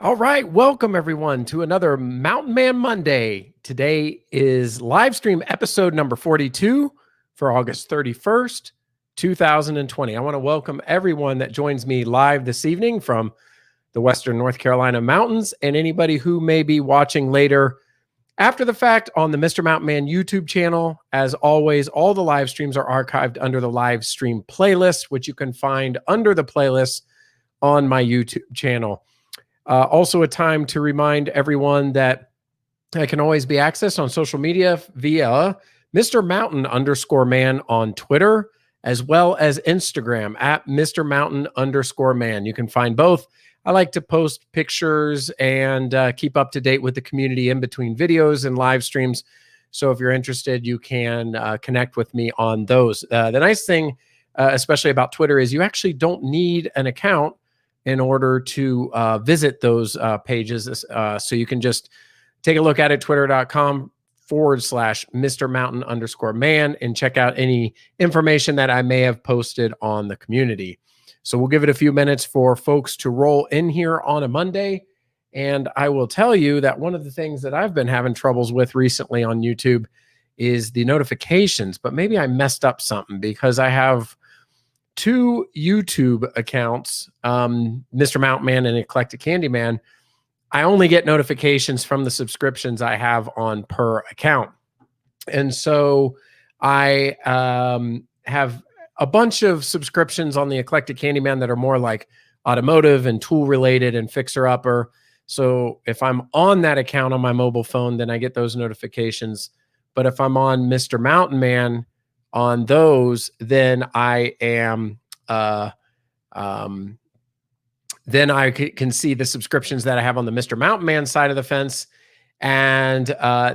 All right, welcome everyone to another Mountain Man Monday. Today is live stream episode number 42 for August 31st, 2020. I want to welcome everyone that joins me live this evening from the Western North Carolina mountains and anybody who may be watching later after the fact on the Mr. Mountain Man YouTube channel. As always, all the live streams are archived under the live stream playlist, which you can find under the playlist on my YouTube channel. Also a time to remind everyone that I can always be accessed on social media via Mr. Mountain_man on Twitter, as well as Instagram at Mr. Mountain_man. You can find both. I like to post pictures and keep up to date with the community in between videos and live streams. So if you're interested, you can connect with me on those. The nice thing, especially about Twitter, is you actually don't need an account in order to visit those pages. So you can just take a look at it, twitter.com/Mr. Mountain_man, and check out any information that I may have posted on the community. So we'll give it a few minutes for folks to roll in here on a Monday. And I will tell you that one of the things that I've been having troubles with recently on YouTube is the notifications, but maybe I messed up something because I have two YouTube accounts, Mr. Mountain Man and Eclectic Candyman. I only get notifications from the subscriptions I have on per account. And so I have a bunch of subscriptions on the Eclectic Candyman that are more like automotive and tool related and fixer upper. So if I'm on that account on my mobile phone, then I get those notifications. But if I'm on Mr. Mountain Man on those, then I am then I can see the subscriptions that I have on the Mr. Mountain Man side of the fence, and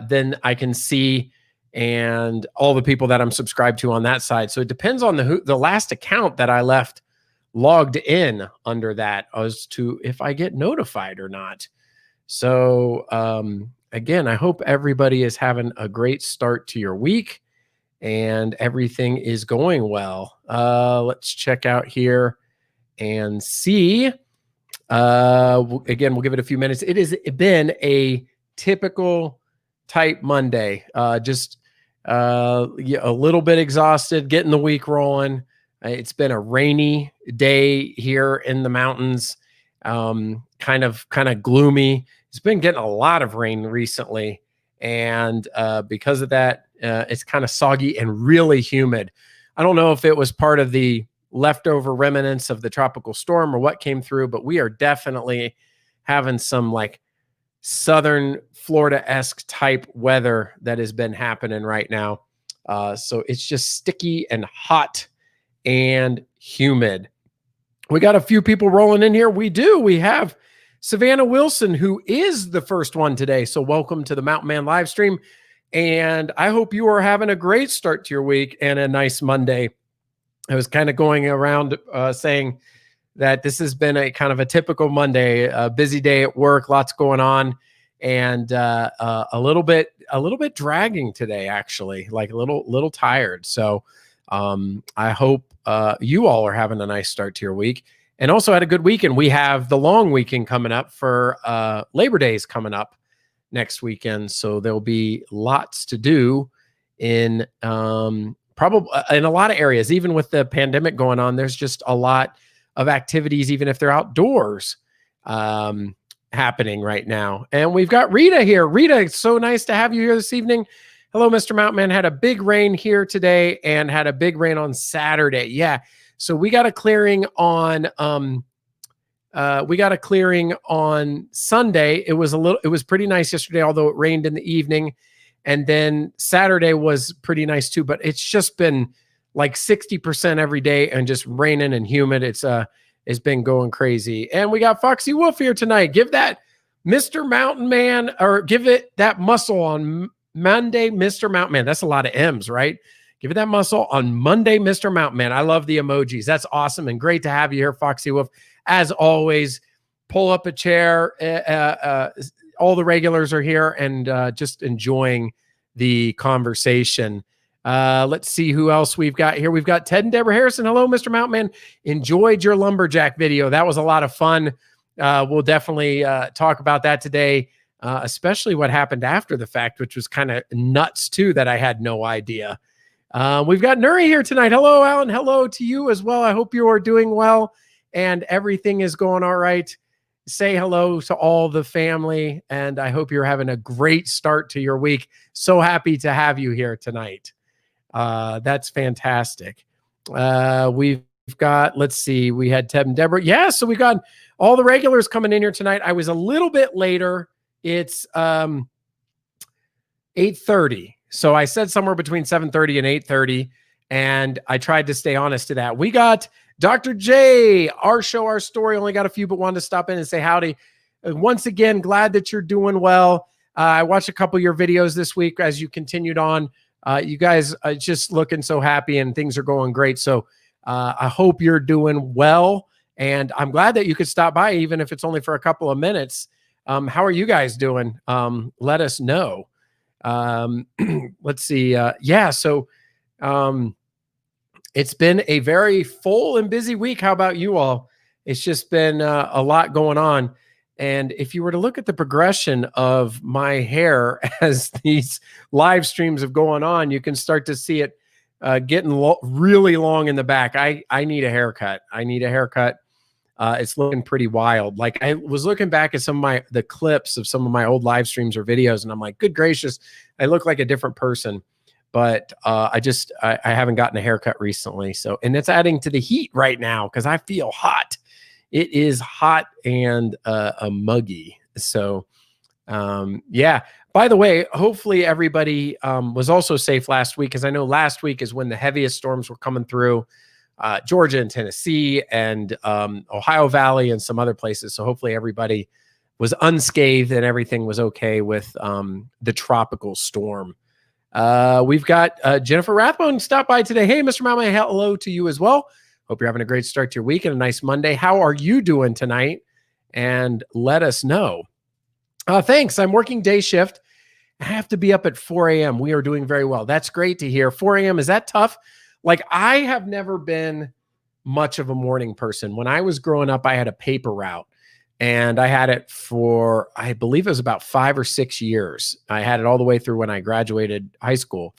then I can see and all the people that I'm subscribed to on that side. So it depends on the last account that I left logged in under that as to if I get notified or not. So again, I hope everybody is having a great start to your week and everything is going well. Let's check out here and see. Again, we'll give it a few minutes. It has been a typical type Monday. Just a little bit exhausted, getting the week rolling. It's been a rainy day here in the mountains. Kind of gloomy. It's been getting a lot of rain recently. And because of that, it's kind of soggy and really humid. I don't know if it was part of the leftover remnants of the tropical storm or what came through, but we are definitely having some like southern Florida-esque type weather that has been happening right now. So it's just sticky and hot and humid. We got a few people rolling in here. We have Savannah Wilson, who is the first one today. So welcome to the Mountain Man live stream. And I hope you are having a great start to your week and a nice Monday. I was kind of going around saying that this has been a kind of a typical Monday, a busy day at work, lots going on, and a little bit dragging today, actually, like a little tired. So I hope you all are having a nice start to your week and also had a good weekend. We have the long weekend coming up for Labor Day is coming up next weekend. So there'll be lots to do in probably in a lot of areas. Even with the pandemic going on, there's just a lot of activities, even if they're outdoors, happening right now. And we've got Rita here. Rita, it's so nice to have you here this evening. Hello, Mr. Mountain Man. Had a big rain here today and had a big rain on Saturday. Yeah. So we got a clearing on Sunday. It was pretty nice yesterday, although it rained in the evening. And then Saturday was pretty nice too, but it's just been like 60% every day and just raining and humid. It's been going crazy. And we got Foxy Wolf here tonight. Give that Mr. Mountain Man, or give it that muscle on Monday, Mr. Mountain Man. That's a lot of M's, right? Give it that muscle on Monday, Mr. Mountain Man. I love the emojis. That's awesome and great to have you here, Foxy Wolf. As always, pull up a chair. All the regulars are here and just enjoying the conversation. Let's see who else we've got here. We've got Ted and Deborah Harrison. Hello, Mr. Mountain Man. Enjoyed your lumberjack video. That was a lot of fun. We'll definitely talk about that today, especially what happened after the fact, which was kind of nuts too, that I had no idea. We've got Nuri here tonight. Hello, Alan. Hello to you as well. I hope you are doing well and everything is going all right. Say hello to all the family, and I hope you're having a great start to your week. So happy to have you here tonight. That's fantastic. We've got, let's see, we had Ted and Deborah. Yeah, so we got all the regulars coming in here tonight. I was a little bit later. It's 8:30. So I said somewhere between 7:30 and 8:30, and I tried to stay honest to that. We got Dr. J, our show, our story. Only got a few, but wanted to stop in and say howdy. Once again, glad that you're doing well. I watched a couple of your videos this week as you continued on. You guys are just looking so happy and things are going great. So I hope you're doing well. And I'm glad that you could stop by, even if it's only for a couple of minutes. How are you guys doing? Let us know. Let's see. Yeah, so it's been a very full and busy week. How about you all? It's just been a lot going on. And if you were to look at the progression of my hair as these live streams have gone on, you can start to see it getting really long in the back. I need a haircut. I need a haircut. It's looking pretty wild. Like I was looking back at some of the clips of some of my old live streams or videos, and I'm like, good gracious, I look like a different person. But I haven't gotten a haircut recently. So, and it's adding to the heat right now because I feel hot. It is hot and muggy. So, yeah. By the way, hopefully everybody was also safe last week, because I know last week is when the heaviest storms were coming through Georgia and Tennessee and Ohio Valley and some other places. So hopefully everybody was unscathed and everything was okay with the tropical storm. We've got Jennifer Rathbone stop by today. Hey, Mr. Mama, hello to you as well. Hope you're having a great start to your week and a nice Monday. How are you doing tonight? And let us know. Thanks. I'm working day shift. I have to be up at 4 a.m. We are doing very well. That's great to hear. 4 a.m. Is that tough? Like, I have never been much of a morning person. When I was growing up, I had a paper route, and I had it for, I believe it was about 5 or 6 years. I had it all the way through when I graduated high school.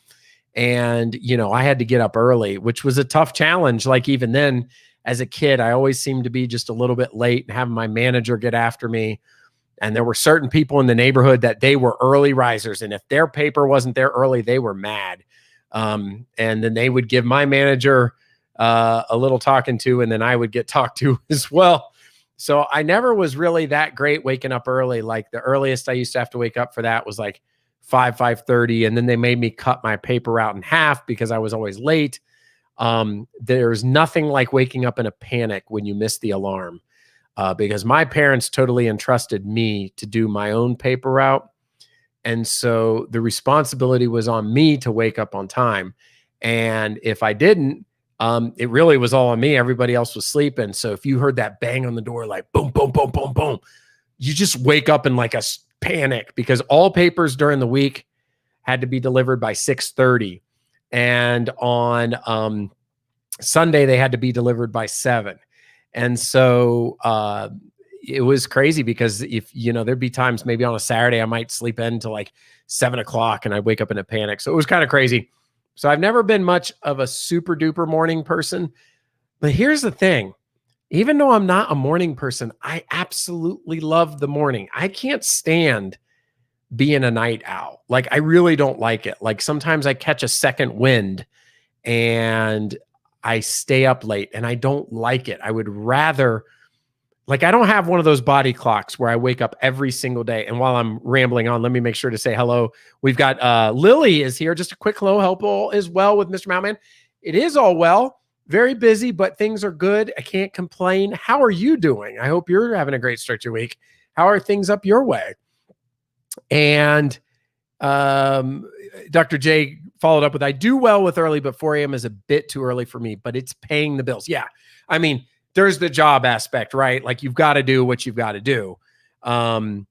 And, you know, I had to get up early, which was a tough challenge. Like, even then, as a kid, I always seemed to be just a little bit late and having my manager get after me. And there were certain people in the neighborhood that they were early risers. And if their paper wasn't there early, they were mad. And then they would give my manager a little talking to, and then I would get talked to as well. So I never was really that great waking up early. Like, the earliest I used to have to wake up for that was like 5:30. And then they made me cut my paper route in half because I was always late. There's nothing like waking up in a panic when you miss the alarm, because my parents totally entrusted me to do my own paper route. And so the responsibility was on me to wake up on time. And if I didn't, it really was all on me. Everybody else was sleeping. So if you heard that bang on the door, like boom, boom, boom, boom, boom, you just wake up in like a panic, because all papers during the week had to be delivered by 6:30. And on Sunday, they had to be delivered by 7. And so it was crazy, because if, you know, there'd be times maybe on a Saturday, I might sleep in till like 7 o'clock and I'd wake up in a panic. So it was kind of crazy. So I've never been much of a super duper morning person. But here's the thing. Even though I'm not a morning person, I absolutely love the morning. I can't stand being a night owl. Like, I really don't like it. Like, sometimes I catch a second wind and I stay up late, and I don't like it. I would rather, like, I don't have one of those body clocks where I wake up every single day. And while I'm rambling on, let me make sure to say hello. We've got Lily is here. Just a quick hello. Help all is well with Mr. Mountain. It is all well. Very busy, but things are good. I can't complain. How are you doing? I hope you're having a great start to your week. How are things up your way? And Dr. J followed up with, I do well with early, but 4 a.m. is a bit too early for me, but it's paying the bills. Yeah. I mean, there's the job aspect, right? Like, you've got to do what you've got to do. And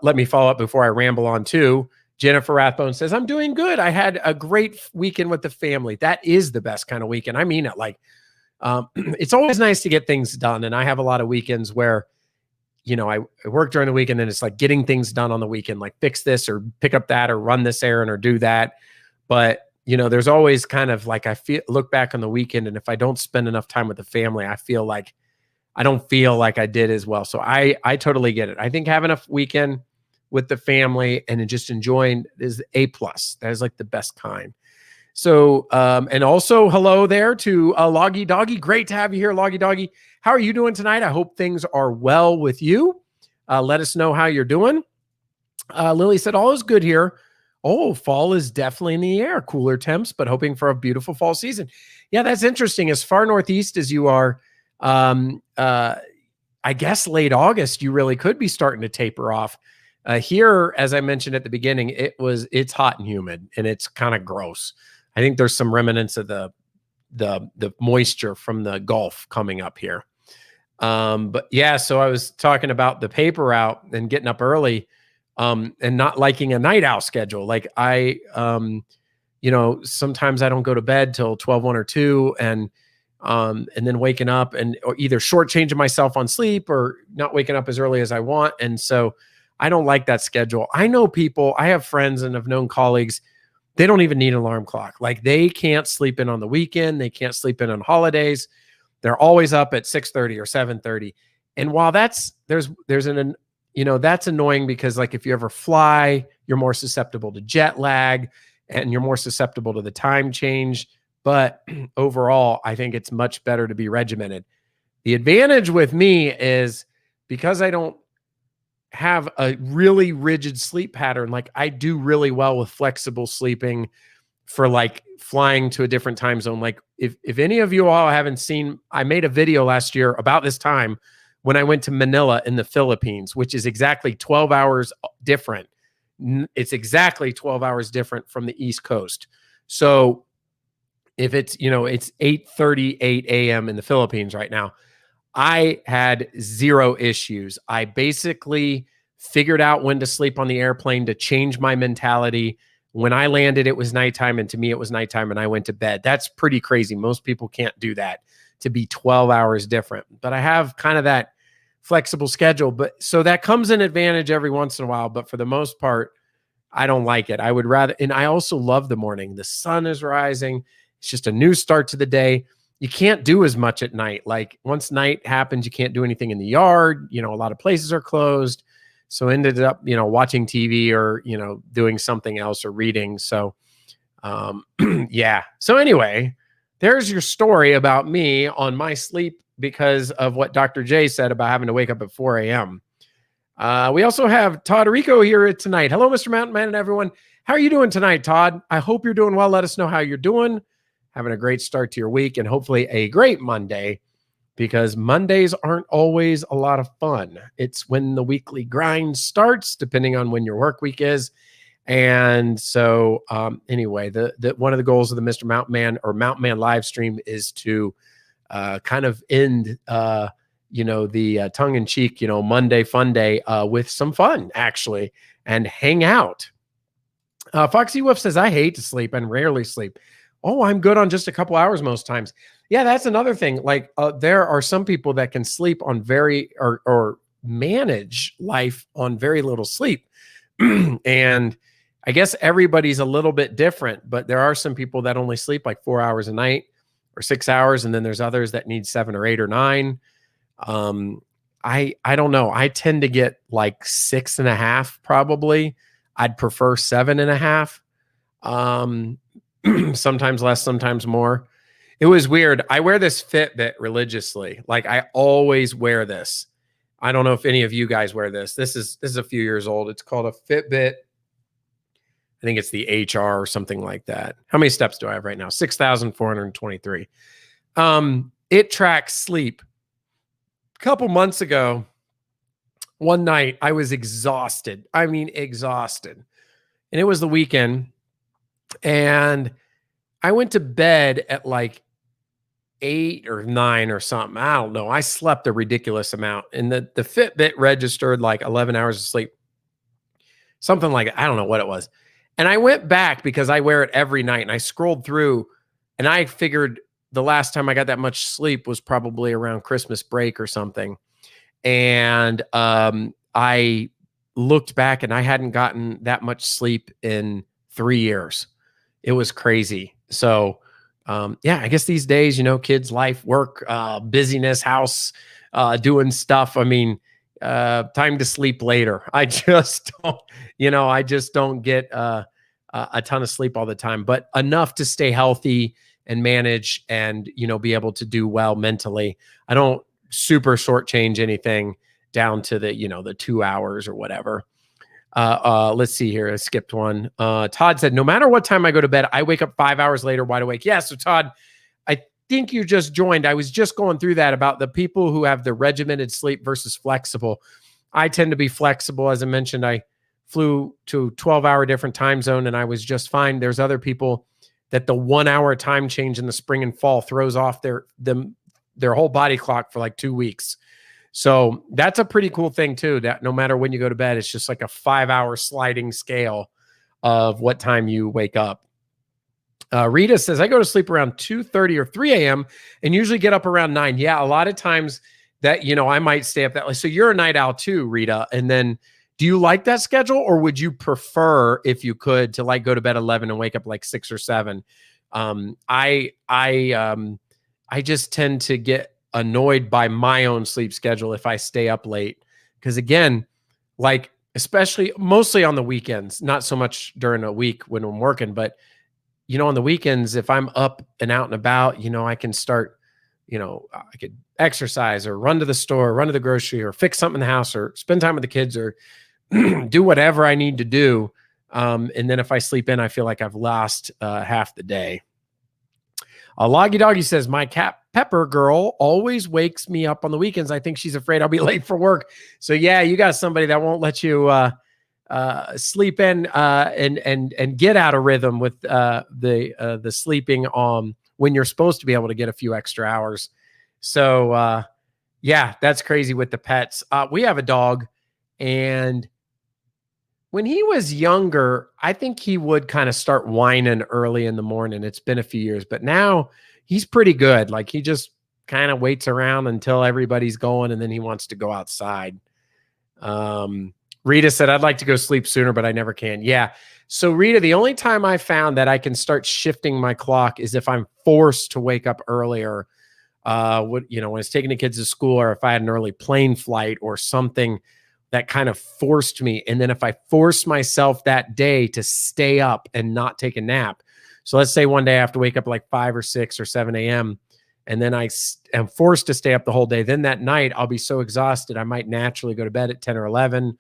let me follow up before I ramble on too. Jennifer Rathbone says, I'm doing good. I had a great weekend with the family. That is the best kind of weekend. I mean it. Like, it's always nice to get things done. And I have a lot of weekends where I work during the week, and then it's like getting things done on the weekend, like fix this or pick up that or run this errand or do that. But, there's always kind of like, look back on the weekend, and if I don't spend enough time with the family, I feel like I don't feel like I did as well. So I totally get it. I think having a weekend with the family and just enjoying is A plus. That is like the best kind. So, and also hello there to Loggy Doggy. Great to have you here, Loggy Doggy. How are you doing tonight? I hope things are well with you. Let us know how you're doing. Lily said, all is good here. Oh, fall is definitely in the air. Cooler temps, but hoping for a beautiful fall season. Yeah, that's interesting. As far northeast as you are, I guess late August, you really could be starting to taper off. Here, as I mentioned at the beginning, it's hot and humid, and it's kind of gross. I think there's some remnants of the moisture from the Gulf coming up here. But yeah, so I was talking about the paper route and getting up early, and not liking a night owl schedule. Like sometimes I don't go to bed till 12, 1 or 2, and then waking up or either shortchanging myself on sleep or not waking up as early as I want. And so I don't like that schedule. I know people, I have friends and have known colleagues, they don't even need an alarm clock. Like they can't sleep in on the weekend. They can't sleep in on holidays. They're always up at 6:30 or 7:30. And while that's annoying, because like if you ever fly, you're more susceptible to jet lag and you're more susceptible to the time change. But overall, I think it's much better to be regimented. The advantage with me is because I don't have a really rigid sleep pattern. Like I do really well with flexible sleeping for like flying to a different time zone. Like if any of you all haven't seen, I made a video last year about this time when I went to Manila in the Philippines, which is exactly 12 hours different. It's exactly 12 hours different from the East Coast. So if it's 8:38 a.m. in the Philippines right now, I had zero issues. I basically figured out when to sleep on the airplane to change my mentality. When I landed, it was nighttime, and to me, it was nighttime, and I went to bed. That's pretty crazy. Most people can't do that, to be 12 hours different. But I have kind of that flexible schedule. But so that comes in advantage every once in a while. But for the most part, I don't like it. I would rather, and I also love the morning. The sun is rising. It's just a new start to the day. You can't do as much at night. Like once night happens, you can't do anything in the yard. A lot of places are closed. So ended up, watching TV or, doing something else or reading. So, yeah. So anyway, there's your story about me on my sleep because of what Dr. J said about having to wake up at 4 a.m. We also have Todd Rico here tonight. Hello, Mr. Mountain Man and everyone. How are you doing tonight, Todd? I hope you're doing well. Let us know how you're doing. Having a great start to your week and hopefully a great Monday, because Mondays aren't always a lot of fun. It's when the weekly grind starts, depending on when your work week is. And so anyway, the one of the goals of the Mr. Mountain Man or Mountain Man live stream is to kind of end the tongue-in-cheek, Monday fun day with some fun, actually, and hang out. Foxy Wolf says, I hate to sleep and rarely sleep. Oh, I'm good on just a couple hours most times. Yeah, that's another thing. Like there are some people that can sleep on or manage life on very little sleep. And I guess everybody's a little bit different, but there are some people that only sleep like 4 hours a night or 6 hours. And then there's others that need 7 or 8 or 9. I don't know. I tend to get like 6.5 probably. I'd prefer 7.5. Sometimes less, sometimes more. It was weird. I wear this Fitbit religiously. Like I always wear this. I don't know if any of you guys wear this. This is a few years old. It's called a Fitbit. I think it's the HR or something like that. How many steps do I have right now? 6,423. It tracks sleep. A couple months ago, one night I was exhausted. I mean, exhausted. And it was the weekend. And I went to bed at like 8 or 9 or something. I don't know. I slept a ridiculous amount. And the Fitbit registered like 11 hours of sleep. Something like that. I don't know what it was. And I went back because I wear it every night. And I scrolled through and I figured the last time I got that much sleep was probably around Christmas break or something. And I looked back and I hadn't gotten that much sleep in 3 years. It was crazy. So, yeah, I guess these days, kids, life, work, busyness, house, doing stuff. I mean, time to sleep later. I just don't, I just don't get a ton of sleep all the time, but enough to stay healthy and manage and, be able to do well mentally. I don't super shortchange anything down to the 2 hours or whatever. Let's see here. I skipped one. Todd said, no matter what time I go to bed, I wake up 5 hours later, wide awake. Yeah. So Todd, I think you just joined. I was just going through that about the people who have the regimented sleep versus flexible. I tend to be flexible. As I mentioned, I flew to 12-hour different time zone and I was just fine. There's other people that the 1 hour time change in the spring and fall throws off their whole body clock for like 2 weeks. So that's a pretty cool thing too, that no matter when you go to bed, it's just like a 5-hour sliding scale of what time you wake up. Rita says, I go to sleep around 2:30 or 3 a.m. and usually get up around 9. Yeah, a lot of times that, I might stay up that late. So you're a night owl too, Rita. And then do you like that schedule, or would you prefer, if you could, to like go to bed 11 and wake up like 6 or 7? I just tend to get annoyed by my own sleep schedule if I stay up late. Because again, like especially mostly on the weekends, not so much during a week when I'm working, but on the weekends, if I'm up and out and about, I can start, I could exercise or run to the store, run to the grocery, or fix something in the house, or spend time with the kids, or do whatever I need to do. And then if I sleep in, I feel like I've lost half the day. Loggy Doggy says, my cat Pepper girl always wakes me up on the weekends. I think she's afraid I'll be late for work. So yeah, you got somebody that won't let you sleep in and get out of rhythm with the sleeping when you're supposed to be able to get a few extra hours. So yeah, that's crazy with the pets. We have a dog, and when he was younger, I think he would kind of start whining early in the morning. It's been a few years, but now he's pretty good. Like he just kind of waits around until everybody's going, and then he wants to go outside. Rita said, I'd like to go sleep sooner, but I never can. Yeah. So Rita, the only time I found that I can start shifting my clock is if I'm forced to wake up earlier. When I was taking the kids to school, or if I had an early plane flight or something that kind of forced me. And then if I force myself that day to stay up and not take a nap. So let's say one day I have to wake up like 5 or 6 or 7 a.m. and then I am forced to stay up the whole day. Then that night I'll be so exhausted, I might naturally go to bed at 10 or 11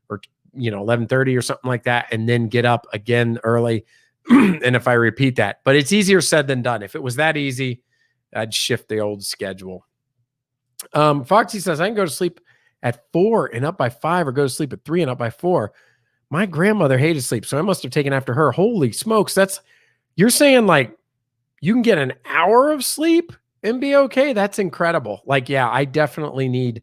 or 11:30 or something like that, and then get up again early. And if I repeat that, but it's easier said than done. If it was that easy, I'd shift the old schedule. Foxy says, I can go to sleep at 4 and up by 5, or go to sleep at 3 and up by 4. My grandmother hated sleep, so I must have taken after her. Holy smokes. You're saying like you can get an hour of sleep and be okay? That's incredible. Like, yeah, I definitely need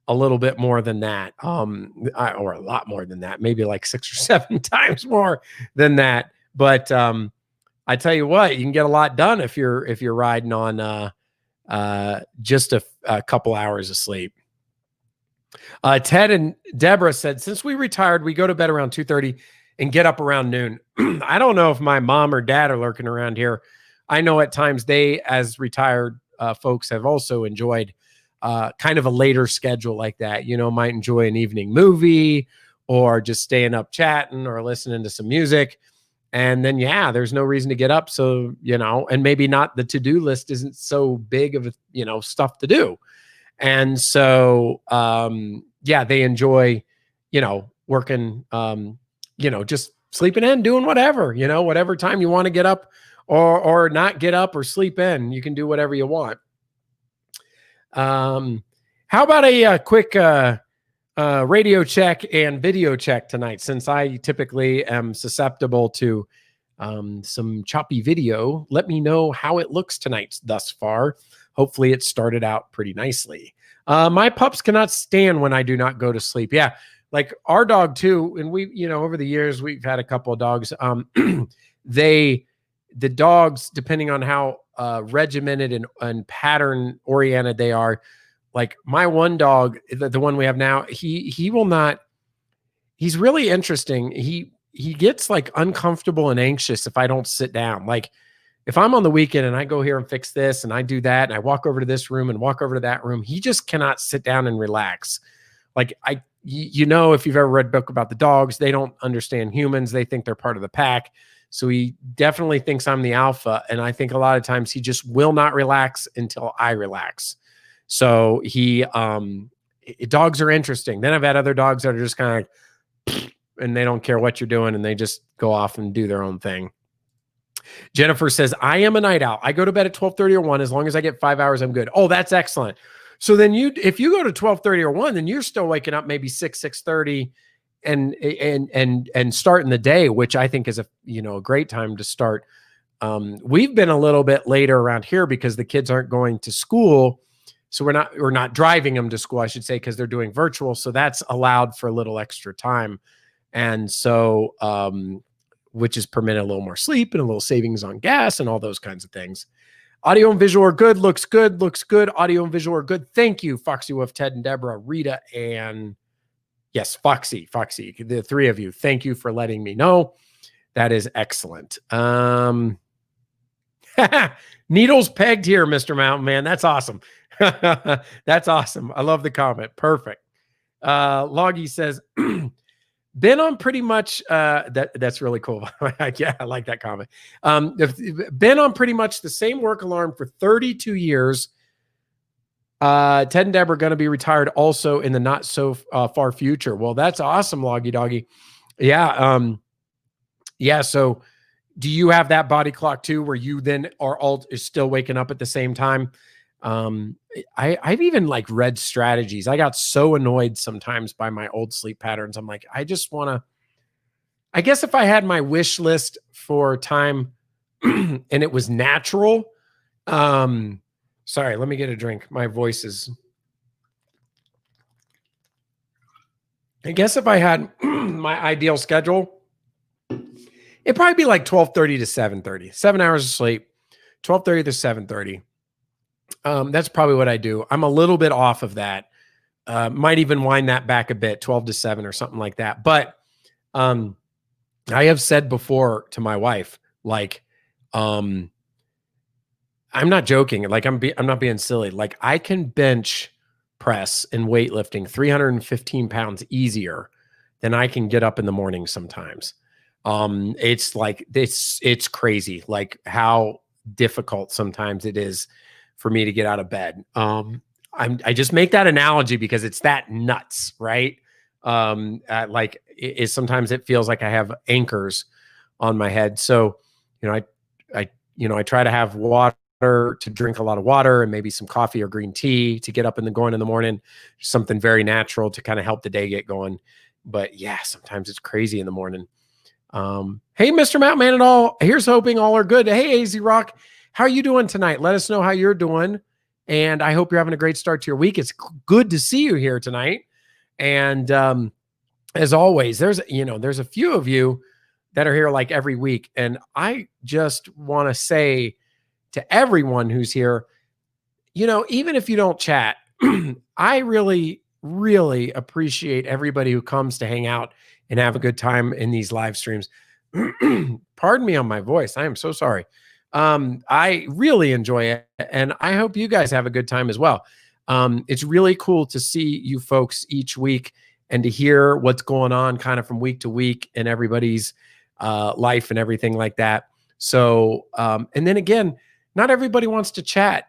a little bit more than that. Or a lot more than that, maybe like 6 or 7 times more than that. But I tell you what, you can get a lot done if you're riding on just a couple hours of sleep. Ted and Deborah said, since we retired, we go to bed around 2:30 and get up around noon. I don't know if my mom or dad are lurking around here. I know at times they, as retired folks, have also enjoyed kind of a later schedule like that. Might enjoy an evening movie, or just staying up chatting or listening to some music. And then, yeah, there's no reason to get up. So, and maybe not, the to-do list isn't so big of, stuff to do. And so, yeah, they enjoy, working, just sleeping in, doing whatever, whatever time you want to get up or not get up or sleep in, you can do whatever you want. How about a quick radio check and video check tonight, since I typically am susceptible to some choppy video. Let me know how it looks tonight thus far. Hopefully it started out pretty nicely. My pups cannot stand when I do not go to sleep. Yeah, like our dog too. And we, over the years, we've had a couple of dogs. The dogs, depending on how regimented and pattern oriented they are, Like my one dog, the one we have now, he will not, he's really interesting. He gets like uncomfortable and anxious if I don't sit down. Like if I'm on the weekend and I go here and fix this and I do that and I walk over to this room and walk over to that room, he just cannot sit down and relax. Like if you've ever read a book about the dogs, they don't understand humans. They think they're part of the pack. So he definitely thinks I'm the alpha. And I think a lot of times he just will not relax until I relax. So dogs are interesting. Then I've had other dogs that are just kind of, and they don't care what you're doing and they just go off and do their own thing. Jennifer says, I am a night owl. I go to bed at 12:30 or 1. As long as I get 5 hours, I'm good. Oh, that's excellent. So then if you go to 12:30 or 1, then you're still waking up maybe 6:30 and starting the day, which I think is a great time to start. We've been a little bit later around here because the kids aren't going to school. So we're not driving them to school, I should say, because they're doing virtual. So that's allowed for a little extra time. And so, which is permitted a little more sleep and a little savings on gas and all those kinds of things. Audio and visual are good. Looks good. Audio and visual are good. Thank you, Foxy Wolf, Ted and Deborah, Rita, and yes, Foxy, the three of you. Thank you for letting me know. That is excellent. Needles pegged here, Mr. Mountain Man. That's awesome. That's awesome. I love the comment. Perfect. Loggy says, been on pretty much, that's really cool. Yeah, I like that comment. Been on pretty much the same work alarm for 32 years. Ted and Deb are going to be retired also in the not so far future. Well, that's awesome, Loggy Doggy. Yeah. Yeah. So do you have that body clock too, where you then is still waking up at the same time? I've even like read strategies. I got so annoyed sometimes by my old sleep patterns. I'm like, I just want to, I guess if I had my wish list for time and it was natural, sorry, let me get a drink. My voice is, I guess if I had my ideal schedule, it'd probably be like 12:30 to 7:30, 7 hours of sleep, 12:30 to 7:30. That's probably what I do. I'm a little bit off of that. Might even wind that back a bit, 12 to 7 or something like that. But I have said before to my wife, like, I'm not joking. Like I'm not being silly. Like I can bench press and weightlifting 315 pounds easier than I can get up in the morning sometimes. It's like it's crazy, like how difficult sometimes it is for me to get out of bed. I just make that analogy because it's that nuts, right? Like sometimes it feels like I have anchors on my head. So, I try to have water, to drink a lot of water and maybe some coffee or green tea to get up going in the morning, something very natural to kind of help the day get going. But yeah, sometimes it's crazy in the morning. Hey, Mr. Mountain Man and all, here's hoping all are good. Hey, AZ Rock, how are you doing tonight? Let us know how you're doing. And I hope you're having a great start to your week. It's good to see you here tonight. And as always, there's a few of you that are here like every week. And I just want to say to everyone who's here, even if you don't chat, I really, really appreciate everybody who comes to hang out and have a good time in these live streams. Pardon me on my voice. I am so sorry. I really enjoy it, and I hope you guys have a good time as well. It's really cool to see you folks each week and to hear what's going on kind of from week to week in everybody's life and everything like that. So, and then again, not everybody wants to chat.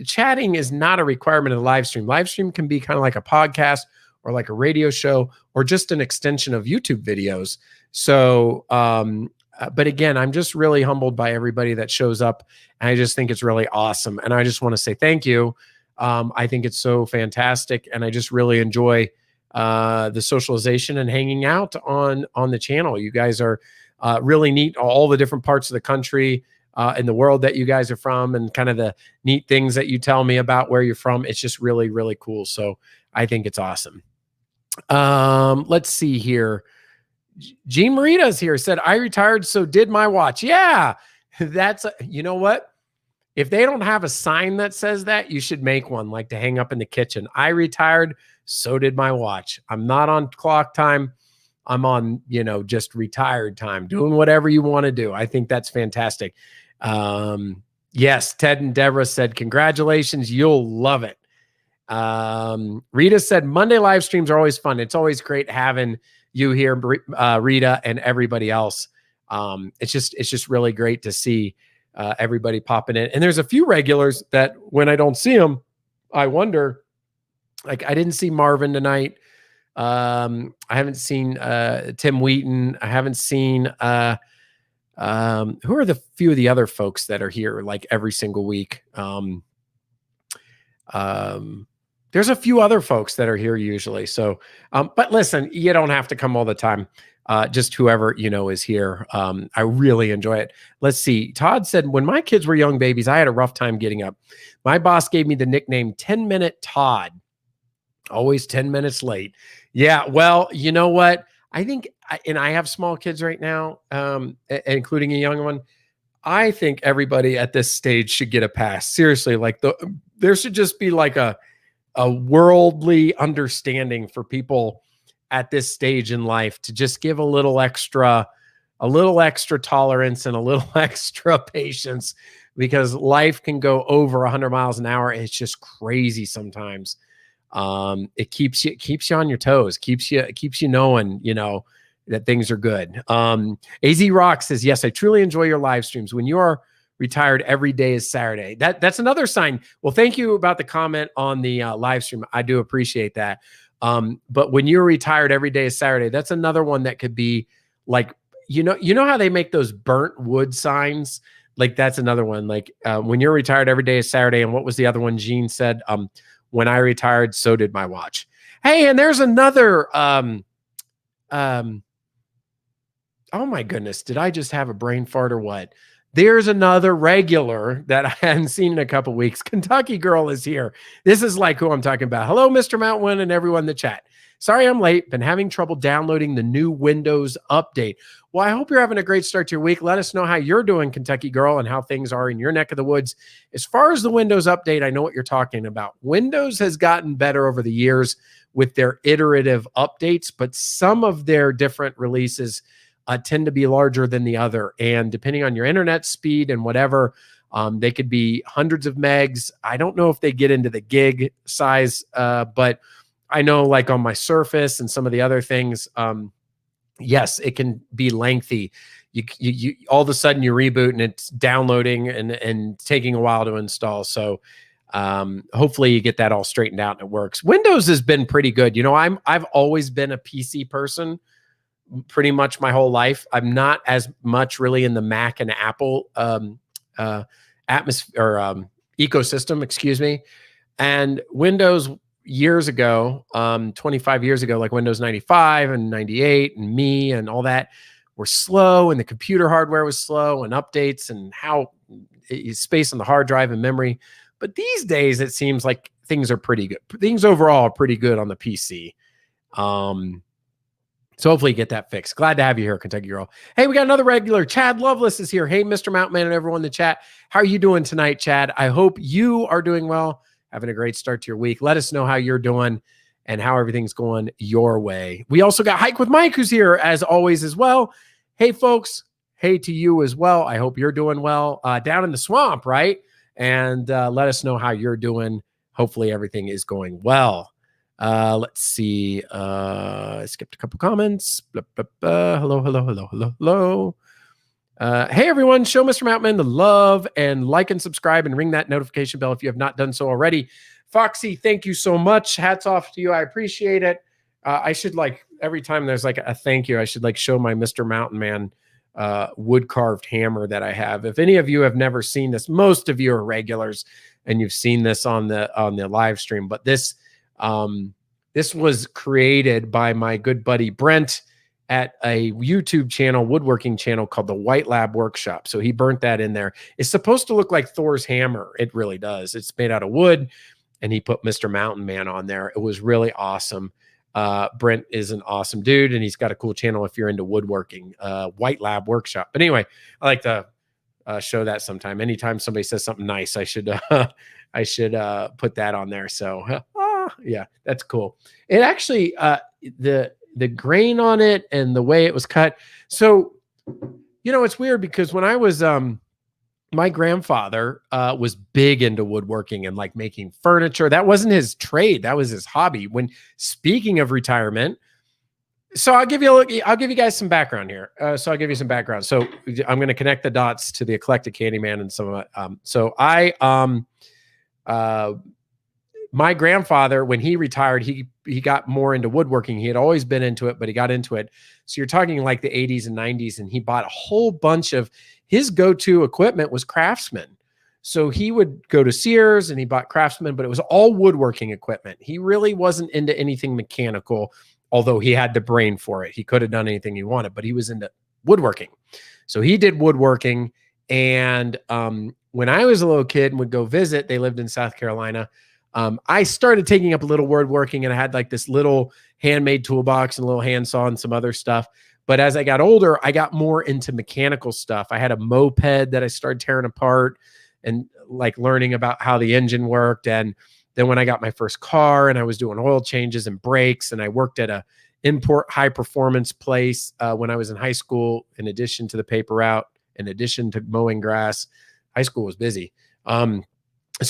Chatting is not a requirement of the live stream. Live stream can be kind of like a podcast or like a radio show or just an extension of YouTube videos. So, but again, I'm just really humbled by everybody that shows up. And I just think it's really awesome. And I just want to say thank you. I think it's so fantastic. And I just really enjoy the socialization and hanging out on the channel. You guys are really neat. All the different parts of the country in the world that you guys are from and kind of the neat things that you tell me about where you're from. It's just really, really cool. So I think it's awesome. Let's see here. Jean Marita's here, said, I retired, so did my watch. Yeah, that's, you know what? If they don't have a sign that says that, you should make one, like to hang up in the kitchen. I retired, so did my watch. I'm not on clock time. I'm on, just retired time, doing whatever you want to do. I think that's fantastic. Yes, Ted and Deborah said, congratulations. You'll love it. Rita said, Monday live streams are always fun. It's always great having you here, Rita, and everybody else. It's just really great to see everybody popping in. And there's a few regulars that when I don't see them, I wonder, like, I didn't see Marvin tonight. I haven't seen Tim Wheaton. I haven't seen who are the few of the other folks that are here like every single week. There's a few other folks that are here usually. So, but listen, you don't have to come all the time. Just whoever, is here. I really enjoy it. Let's see. Todd said, when my kids were young babies, I had a rough time getting up. My boss gave me the nickname 10-Minute Todd. Always 10 minutes late. Yeah. Well, you know what? I think, and I have small kids right now, including a young one. I think everybody at this stage should get a pass. Seriously, like there should just be like a worldly understanding for people at this stage in life to just give a little extra tolerance and a little extra patience, because life can go over 100 miles an hour. It's just crazy sometimes. It keeps you on your toes, keeps you knowing, that things are good. AZ Rock says, yes, I truly enjoy your live streams. When you are retired, every day is Saturday. That's another sign. Well, thank you about the comment on the live stream. I do appreciate that. But when you're retired, every day is Saturday. That's another one that could be like, you know how they make those burnt wood signs? Like that's another one. Like when you're retired, every day is Saturday. And what was the other one? Gene said, when I retired, so did my watch. Hey, and there's another, oh my goodness, did I just have a brain fart or what? There's another regular that I hadn't seen in a couple weeks. Kentucky Girl is here. This is like who I'm talking about. Hello, Mr. Mountain and everyone in the chat. Sorry I'm late. Been having trouble downloading the new Windows update. Well, I hope you're having a great start to your week. Let us know how you're doing, Kentucky Girl, and how things are in your neck of the woods. As far as the Windows update, I know what you're talking about. Windows has gotten better over the years with their iterative updates, but some of their different releases tend to be larger than the other. And depending on your internet speed and whatever, they could be hundreds of megs. I don't know if they get into the gig size, but I know like on my Surface and some of the other things, yes, it can be lengthy. You all of a sudden you reboot and it's downloading and taking a while to install. So hopefully you get that all straightened out and it works. Windows has been pretty good. I've always been a PC person pretty much my whole life. I'm not as much really in the Mac and Apple atmosphere or ecosystem, excuse me. And Windows years ago, 25 years ago, like Windows 95 and 98 and Me and all that were slow, and the computer hardware was slow, and updates and how space on the hard drive and memory. But these days, it seems like things are pretty good. Things overall are pretty good on the PC. So hopefully you get that fixed. Glad to have you here, Kentucky Girl. Hey, we got another regular. Chad Loveless is here. Hey, Mr. Mountain Man and everyone in the chat. How are you doing tonight, Chad? I hope you are doing well, having a great start to your week. Let us know how you're doing and how everything's going your way. We also got Hike with Mike, who's here as always as well. Hey, folks. Hey to you as well. I hope you're doing well down in the swamp, right? And let us know how you're doing. Hopefully everything is going well. Let's see. I skipped a couple comments. Blah, blah, blah. Hello. Hey, everyone. Show Mr. Mountain the love and like and subscribe and ring that notification bell if you have not done so already. Foxy, thank you so much. Hats off to you. I appreciate it. I should every time there's like a thank you, I should show my Mr. Mountain Man wood carved hammer that I have. If any of you have never seen this, most of you are regulars and you've seen this on the live stream, but this was created by my good buddy Brent at a YouTube channel, woodworking channel called the White Lab Workshop. So he burnt that in there. It's supposed to look like Thor's hammer. It really does. It's made out of wood, and he put Mr. Mountain Man on there. It was really awesome. Brent is an awesome dude, and he's got a cool channel if you're into woodworking, White Lab Workshop. But anyway, I like to show that sometime. Anytime somebody says something nice, I should I should put that on there. So yeah, that's cool. It actually the grain on it and the way it was cut. So it's weird because when I was my grandfather was big into woodworking and like making furniture. That wasn't his trade. That was his hobby. When speaking of retirement, so I'll give you guys some background here. So I'll give you some background. So I'm going to connect the dots to the Eclectic Handyman and some of it. So my grandfather, when he retired, he got more into woodworking. He had always been into it, but he got into it. So you're talking like the 80s and 90s, and he bought a whole bunch of his go-to equipment was Craftsman. So he would go to Sears and he bought Craftsman, but it was all woodworking equipment. He really wasn't into anything mechanical, although he had the brain for it. He could have done anything he wanted, but he was into woodworking. So he did woodworking. And when I was a little kid and would go visit, they lived in South Carolina. I started taking up a little woodworking, and I had like this little handmade toolbox and a little handsaw and some other stuff. But as I got older, I got more into mechanical stuff. I had a moped that I started tearing apart and like learning about how the engine worked. And then when I got my first car and I was doing oil changes and brakes, and I worked at a import high performance place when I was in high school, in addition to the paper route, in addition to mowing grass. High school was busy. So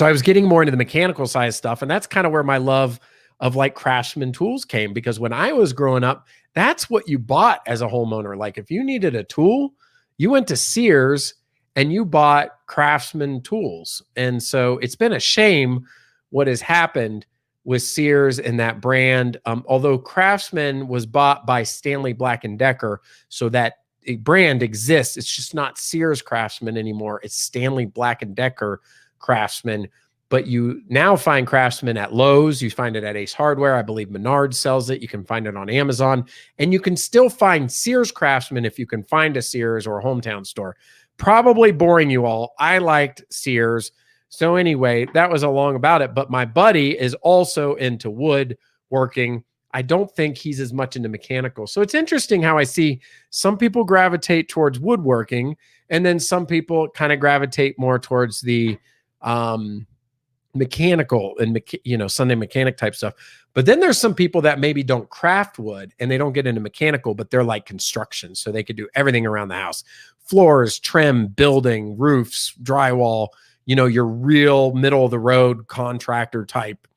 I was getting more into the mechanical side of stuff. And that's kind of where my love of like Craftsman tools came, because when I was growing up, that's what you bought as a homeowner. Like if you needed a tool, you went to Sears and you bought Craftsman tools. And so it's been a shame what has happened with Sears and that brand. Although Craftsman was bought by Stanley Black & Decker, so that brand exists. It's just not Sears Craftsman anymore. It's Stanley Black & Decker Craftsman. But you now find Craftsman at Lowe's. You find it at Ace Hardware. I believe Menards sells it. You can find it on Amazon. And you can still find Sears Craftsman if you can find a Sears or a hometown store. Probably boring you all. I liked Sears. So anyway, that was along about it. But my buddy is also into woodworking. I don't think he's as much into mechanical. So it's interesting how I see some people gravitate towards woodworking, and then some people kind of gravitate more towards the mechanical and Sunday mechanic type stuff. But then there's some people that maybe don't craft wood and they don't get into mechanical, but they're like construction. So they could do everything around the house: floors, trim, building, roofs, drywall, your real middle of the road contractor type,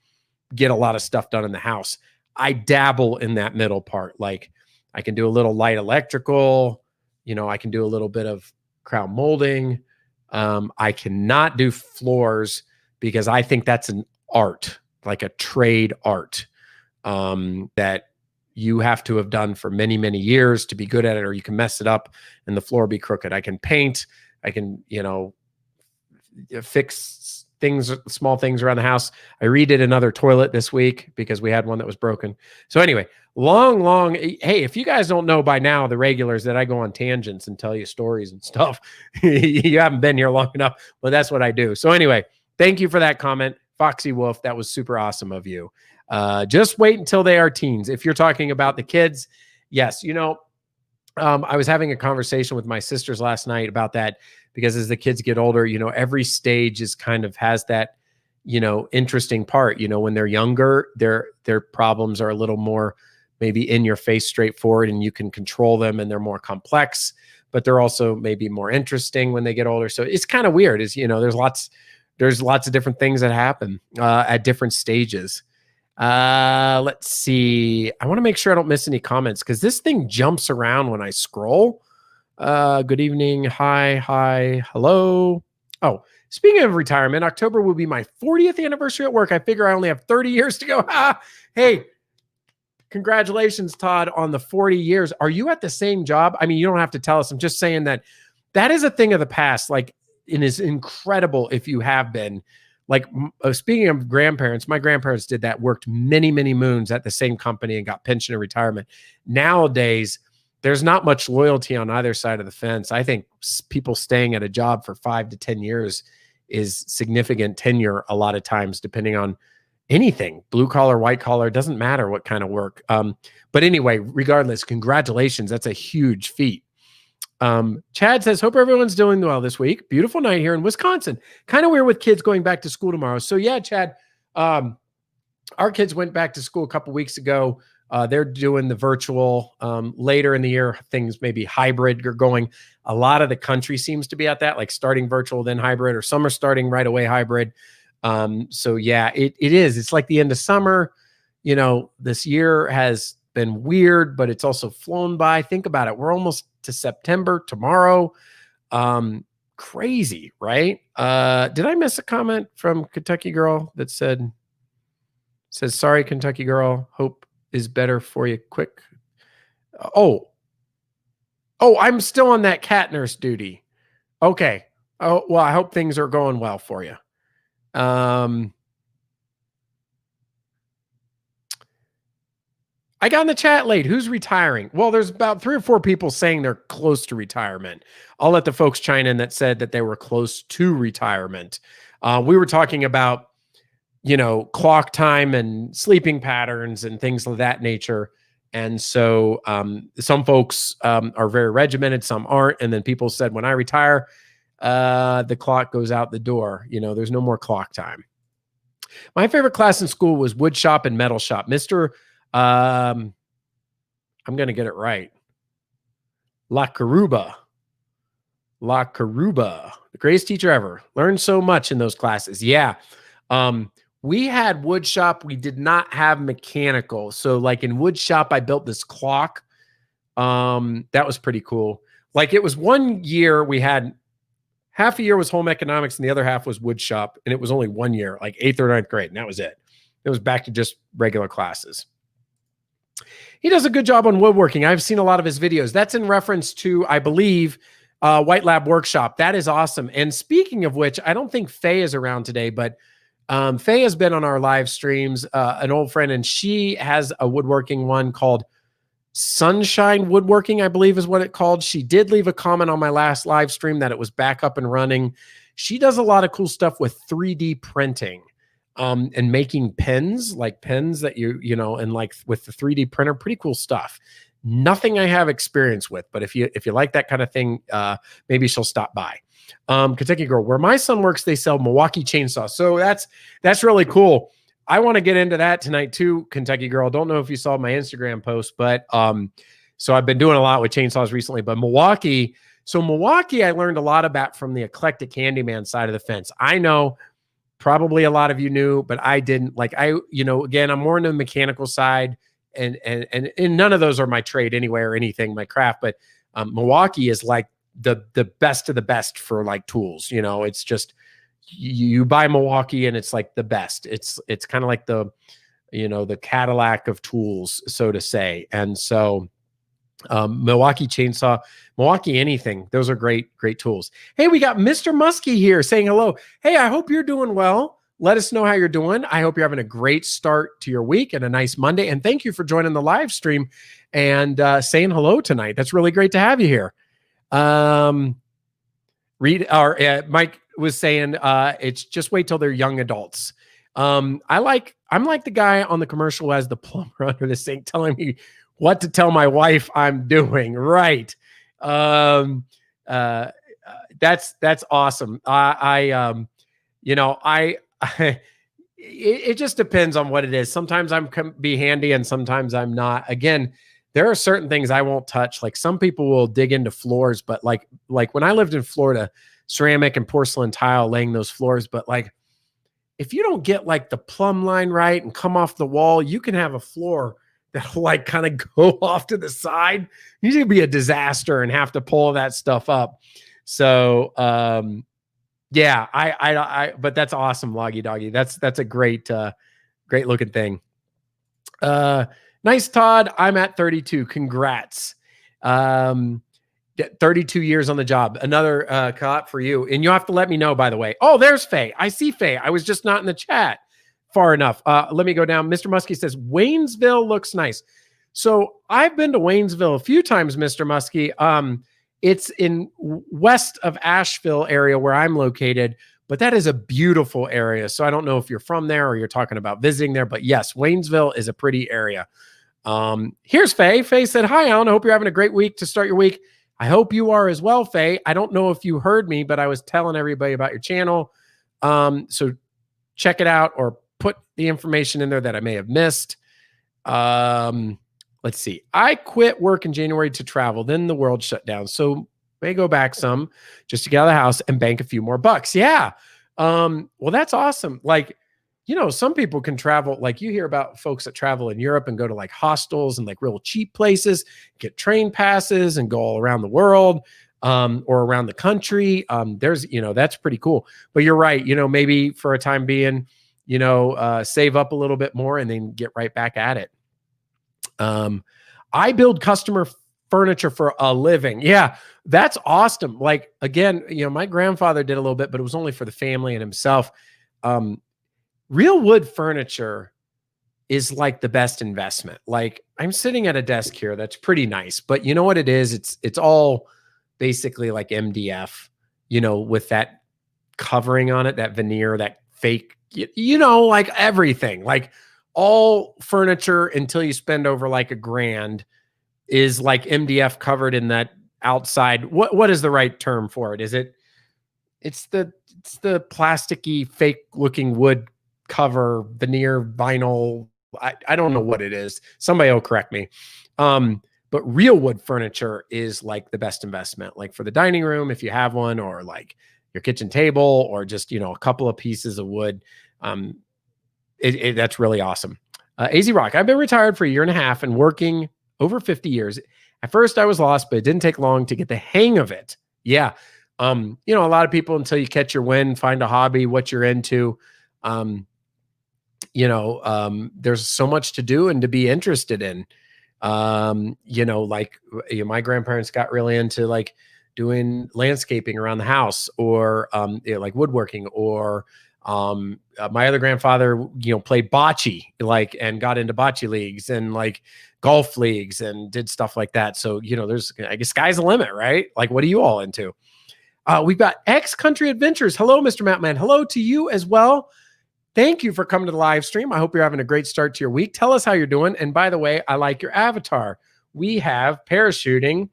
get a lot of stuff done in the house. I dabble in that middle part. Like I can do a little light electrical, I can do a little bit of crown molding. I cannot do floors because I think that's an art, like a trade art, that you have to have done for many, many years to be good at it, or you can mess it up and the floor be crooked. I can paint, I can, fix things, small things around the house. I redid another toilet this week because we had one that was broken. So anyway, hey, if you guys don't know by now, the regulars, that I go on tangents and tell you stories and stuff, you haven't been here long enough, but that's what I do. So anyway, thank you for that comment, Foxy Wolf. That was super awesome of you. Just wait until they are teens. If you're talking about the kids, yes, I was having a conversation with my sisters last night about that, because as the kids get older, every stage is kind of has that, interesting part. When they're younger, their problems are a little more maybe in your face, straightforward, and you can control them, and they're more complex, but they're also maybe more interesting when they get older. So it's kind of weird. There's lots of different things that happen at different stages. Let's see. I want to make sure I don't miss any comments, because this thing jumps around when I scroll. Good evening. Hi. Hello. Oh, speaking of retirement, October will be my 40th anniversary at work. I figure I only have 30 years to go. Hey, congratulations, Todd, on the 40 years. Are you at the same job? I mean, you don't have to tell us. I'm just saying that is a thing of the past. Like, it is incredible if you have been. Like, speaking of grandparents, my grandparents did that, worked many, many moons at the same company and got pension and retirement. Nowadays, there's not much loyalty on either side of the fence. I think people staying at a job for 5 to 10 years is significant tenure a lot of times, depending on anything, blue collar, white collar, doesn't matter what kind of work. But anyway, regardless, congratulations. That's a huge feat. Chad says, hope everyone's doing well this week. Beautiful night here in Wisconsin. Kind of weird with kids going back to school tomorrow. So yeah, Chad, our kids went back to school a couple weeks ago. They're doing the virtual later in the year. Things maybe hybrid are going. A lot of the country seems to be at that, like starting virtual, then hybrid, or some are starting right away hybrid. So yeah, it is. It's like the end of summer. You know, this year has been weird, but it's also flown by. Think about it. We're almost to September tomorrow. Crazy, right? Did I miss a comment from Kentucky Girl that says, sorry, Kentucky Girl, hope is better for you quick. Oh, I'm still on that cat nurse duty. Okay. Oh, well, I hope things are going well for you. I got in the chat late. Who's retiring? Well, there's about 3 or 4 people saying they're close to retirement. I'll let the folks chime in that said that they were close to retirement. We were talking about, you know, clock time and sleeping patterns and things of that nature. And so some folks are very regimented, some aren't. And then people said, when I retire, the clock goes out the door. You know, there's no more clock time. My favorite class in school was wood shop and metal shop. Mr. I'm going to get it right. La Caruba, the greatest teacher ever. Learned so much in those classes. Yeah. We had wood shop. We did not have mechanical. So like in wood shop, I built this clock. That was pretty cool. Like it was one year we had half a year was home economics and the other half was wood shop. And it was only 1 year, like 8th or 9th grade. And that was it. It was back to just regular classes. He does a good job on woodworking. I've seen a lot of his videos. That's in reference to, I believe, White Lab Workshop. That is awesome. And speaking of which, I don't think Faye is around today, but Faye has been on our live streams, an old friend, and she has a woodworking one called Sunshine Woodworking, I believe is what it's called. She did leave a comment on my last live stream that it was back up and running. She does a lot of cool stuff with 3D printing and making pens, like pens that you know, and like with the 3D printer, pretty cool stuff. Nothing I have experience with, but if you like that kind of thing, maybe she'll stop by. Kentucky Girl, where my son works, they sell Milwaukee chainsaws. So that's really cool. I want to get into that tonight too, Kentucky Girl. Don't know if you saw my Instagram post, but so I've been doing a lot with chainsaws recently, but Milwaukee. So Milwaukee, I learned a lot about from the eclectic handyman side of the fence. I know probably a lot of you knew, but I didn't. Like again, I'm more into the mechanical side, and none of those are my trade anyway or anything, my craft. But Milwaukee is like the best of the best for like tools. You know, it's just you buy Milwaukee and it's like the best. It's kind of like the Cadillac of tools, so to say. And so Milwaukee chainsaw, Milwaukee anything, those are great tools. Hey, we got Mr. Muskie here saying hello. Hey, I hope you're doing well. Let us know how you're doing. I hope you're having a great start to your week and a nice Monday. And thank you for joining the live stream and saying hello tonight. That's really great to have you here. Mike was saying it's just wait till they're young adults. I'm like the guy on the commercial who has the plumber under the sink telling me what to tell my wife I'm doing. Right. That's awesome. It just depends on what it is. Sometimes I'm be handy and sometimes I'm not. Again, there are certain things I won't touch. Like some people will dig into floors, but like when I lived in Florida, ceramic and porcelain tile, laying those floors. But like, if you don't get like the plumb line right and come off the wall, you can have a floor that'll like kind of go off to the side. You can be a disaster and have to pull that stuff up. So, yeah, but that's awesome, Loggy Doggy. That's a great looking thing. Nice, Todd. I'm at 32. Congrats. 32 years on the job. Another caught for you. And you have to let me know, by the way. Oh, there's Faye. I see Faye. I was just not in the chat far enough. Let me go down. Mr. Muskie says, Waynesville looks nice. So I've been to Waynesville a few times, Mr. Muskie. It's in west of Asheville area where I'm located, but that is a beautiful area. So I don't know if you're from there or you're talking about visiting there, but yes, Waynesville is a pretty area. Here's Faye. Faye said, hi, Alan. I hope you're having a great week to start your week. I hope you are as well, Faye. I don't know if you heard me, but I was telling everybody about your channel. So check it out or put the information in there that I may have missed. Let's see. I quit work in January to travel. Then the world shut down. So may go back some just to get out of the house and bank a few more bucks. Yeah. Well, that's awesome. Like, some people can travel. Like you hear about folks that travel in Europe and go to like hostels and like real cheap places, get train passes and go all around the world, or around the country. There's, that's pretty cool. But you're right. Maybe for a time being, save up a little bit more and then get right back at it. I build customer furniture for a living. Yeah, that's awesome. Like, again, my grandfather did a little bit, but it was only for the family and himself. Real wood furniture is like the best investment. Like, I'm sitting at a desk here that's pretty nice, but you know what it is? It's all basically like MDF, with that covering on it, that veneer, that fake, like everything, like all furniture until you spend over like $1,000 is like MDF covered in that outside. What is the right term for it? It's the plasticky fake looking wood cover, veneer, vinyl. I don't know what it is. Somebody will correct me. But real wood furniture is like the best investment, like for the dining room, if you have one, or like your kitchen table, or just, a couple of pieces of wood. That's really awesome. AZ Rock, I've been retired for 1.5 years and working over 50 years. At first I was lost, but it didn't take long to get the hang of it. Yeah. A lot of people, until you catch your wind, find a hobby, what you're into, there's so much to do and to be interested in. My grandparents got really into like doing landscaping around the house, or like woodworking, or my other grandfather, played bocce, like, and got into bocce leagues and like golf leagues and did stuff like that. So, there's, I guess, sky's the limit, right? Like, what are you all into? We've got X Country Adventures. Hello, Mr. Mountain. Hello to you as well. Thank you for coming to the live stream. I hope you're having a great start to your week. Tell us how you're doing. And by the way, I like your avatar. We have parachuting,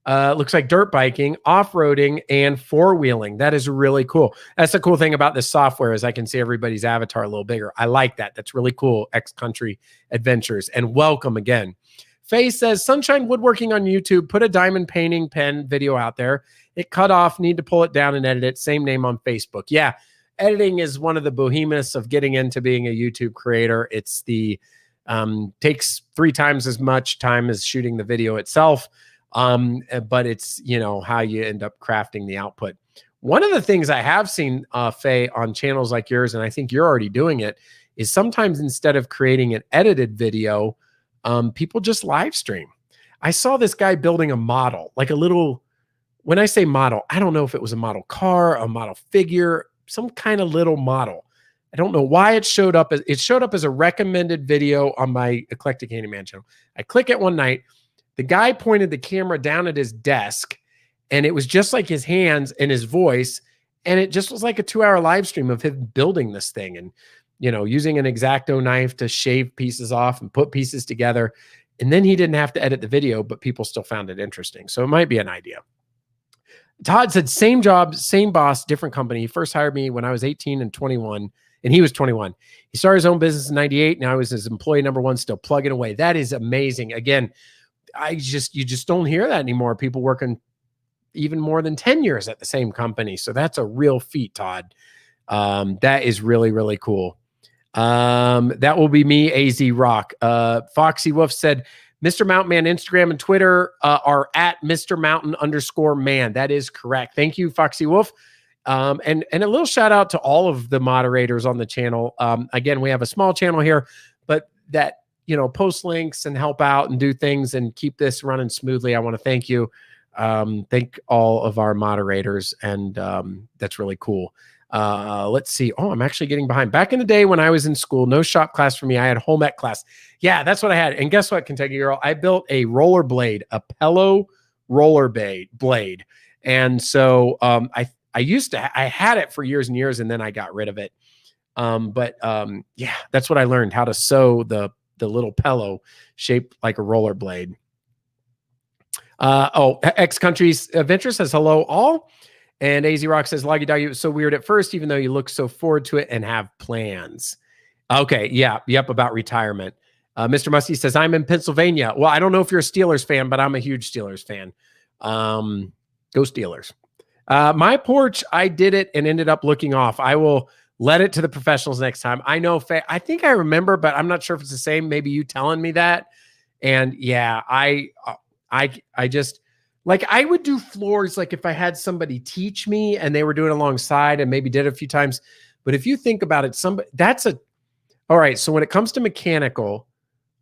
looks like dirt biking, off-roading, and four-wheeling. That is really cool. That's the cool thing about this software, is I can see everybody's avatar a little bigger. I like that. That's really cool. X Country Adventures. And welcome again. Faye says, Sunshine Woodworking on YouTube. Put a diamond painting pen video out there. It cut off. Need to pull it down and edit it. Same name on Facebook. Yeah. Editing is one of the behemoths of getting into being a YouTube creator. It's takes 3 times as much time as shooting the video itself. But it's, how you end up crafting the output. One of the things I have seen, Faye, on channels like yours, and I think you're already doing it, is sometimes instead of creating an edited video, people just live stream. I saw this guy building a model, like a little, when I say model, I don't know if it was a model car, a model figure, some kind of little model. I don't know why it showed up as a recommended video on my Eclectic Handyman channel. I click it one night. The guy pointed the camera down at his desk, and it was just like his hands and his voice. And it just was like a 2-hour live stream of him building this thing and, using an X-Acto knife to shave pieces off and put pieces together. And then he didn't have to edit the video, but people still found it interesting. So it might be an idea. Todd said, same job, same boss, different company. He first hired me when I was 18 and 21, and he was 21. He started his own business in 98. Now I was his employee number 1, still plugging away. That is amazing. Again, you just don't hear that anymore. People working even more than 10 years at the same company. So that's a real feat, Todd. That is really, really cool. That will be me, AZ Rock. Foxy Wolf said, Mr. Mountain Man, Instagram and Twitter are at Mr. Mountain_man. That is correct. Thank you, Foxy Wolf. And a little shout out to all of the moderators on the channel. Again, we have a small channel here, but that, post links and help out and do things and keep this running smoothly. I want to thank you. Thank all of our moderators. And that's really cool. Let's see. Oh, I'm actually getting behind. Back in the day when I was in school, no shop class for me. I had home ec class. Yeah, that's what I had. And guess what, Kentucky Girl? I built a roller blade, a Pello roller blade. And so I had it for years and years, and then I got rid of it. Yeah, that's what I learned, how to sew the little Pello shaped like a roller blade. X Countries Adventure says hello all. And AZ Rock says, Loggy Doggy, it was so weird at first, even though you look so forward to it and have plans. Okay. Yeah. Yep. About retirement. Mr. Musty says, I'm in Pennsylvania. Well, I don't know if you're a Steelers fan, but I'm a huge Steelers fan. Go Steelers. My porch, I did it and ended up looking off. I will let it to the professionals next time. I know, I think I remember, but I'm not sure if it's the same. Maybe you telling me that. And yeah, I just, like, I would do floors, like if I had somebody teach me and they were doing it alongside and maybe did it a few times. But if you think about it, all right. So when it comes to mechanical,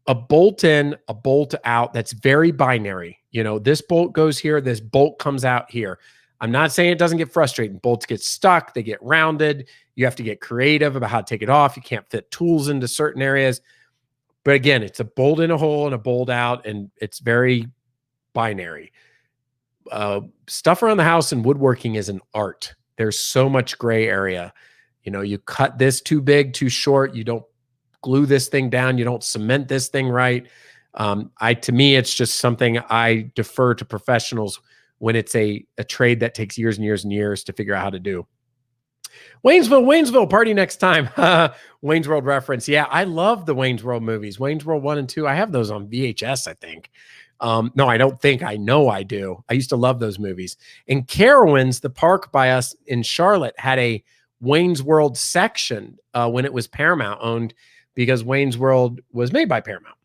a bolt in, a bolt out, that's very binary. This bolt goes here, this bolt comes out here. I'm not saying it doesn't get frustrating. Bolts get stuck, they get rounded. You have to get creative about how to take it off. You can't fit tools into certain areas. But again, it's a bolt in a hole and a bolt out, and it's very binary. Stuff around the house and woodworking is an art. There's so much gray area. You cut this too big, too short. You don't glue this thing down. You don't cement this thing right. To me, it's just something I defer to professionals when it's a trade that takes years and years and years to figure out how to do. Waynesville, party next time. Wayne's World reference. Yeah, I love the Wayne's World movies. Wayne's World 1 and 2. I have those on VHS, I think. No, I don't think. I know I do. I used to love those movies. And Carowinds, the park by us in Charlotte, had a Wayne's World section when it was Paramount owned, because Wayne's World was made by Paramount.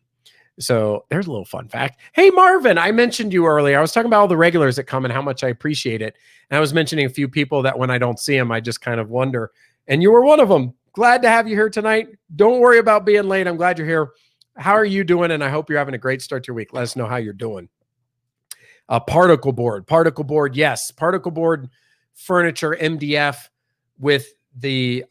So there's a little fun fact. Hey, Marvin, I mentioned you earlier. I was talking about all the regulars that come and how much I appreciate it. And I was mentioning a few people that when I don't see them, I just kind of wonder. And you were one of them. Glad to have you here tonight. Don't worry about being late. I'm glad you're here. How are you doing? And I hope you're having a great start to your week. Let us know how you're doing. Particle board. Yes. Particle board furniture, MDF, with the,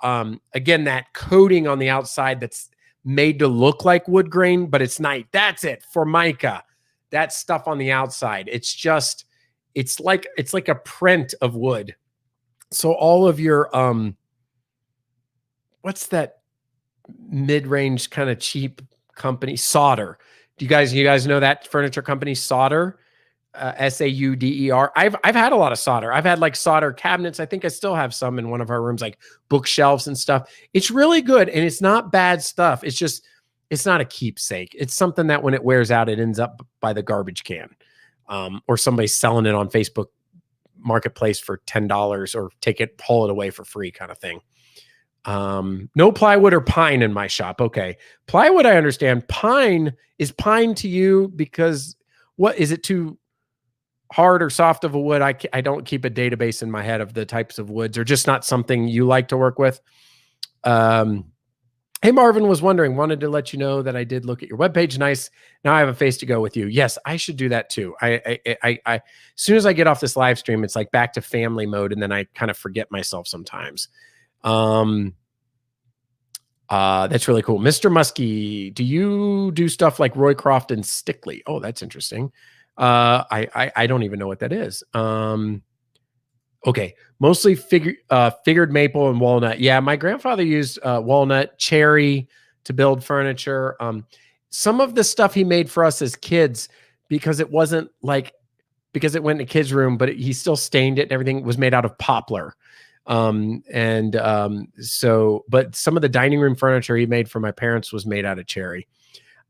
again, that coating on the outside that's made to look like wood grain, but it's not. That's it. Formica, that stuff on the outside. It's like a print of wood. So all of your, what's that mid-range kind of cheap company? Sauder. Do you guys know that furniture company, Sauder? Sauder. I've had a lot of solder. I've had like solder cabinets. I think I still have some in one of our rooms, like bookshelves and stuff. It's really good, and it's not bad stuff. It's not a keepsake. It's something that when it wears out, it ends up by the garbage can, or somebody's selling it on Facebook Marketplace for $10, or pull it away for free, kind of thing. No plywood or pine in my shop. Okay, plywood, I understand. Pine is pine to you because what is it too hard or soft of a wood? I don't keep a database in my head of the types of woods, or just not something you like to work with. Hey, Marvin was wanted to let you know that I did look at your webpage. Nice. Now I have a face to go with you. Yes, I should do that too. I as soon as I get off this live stream, it's like back to family mode. And then I kind of forget myself sometimes. That's really cool. Mr. Muskie, do you do stuff like Roycroft and Stickley? Oh, that's interesting. I don't even know what that is. Okay. Mostly figured maple and walnut. Yeah. My grandfather used walnut, cherry to build furniture. Some of the stuff he made for us as kids, because it went in the kids' room, but he still stained it and everything, was made out of poplar. But some of the dining room furniture he made for my parents was made out of cherry.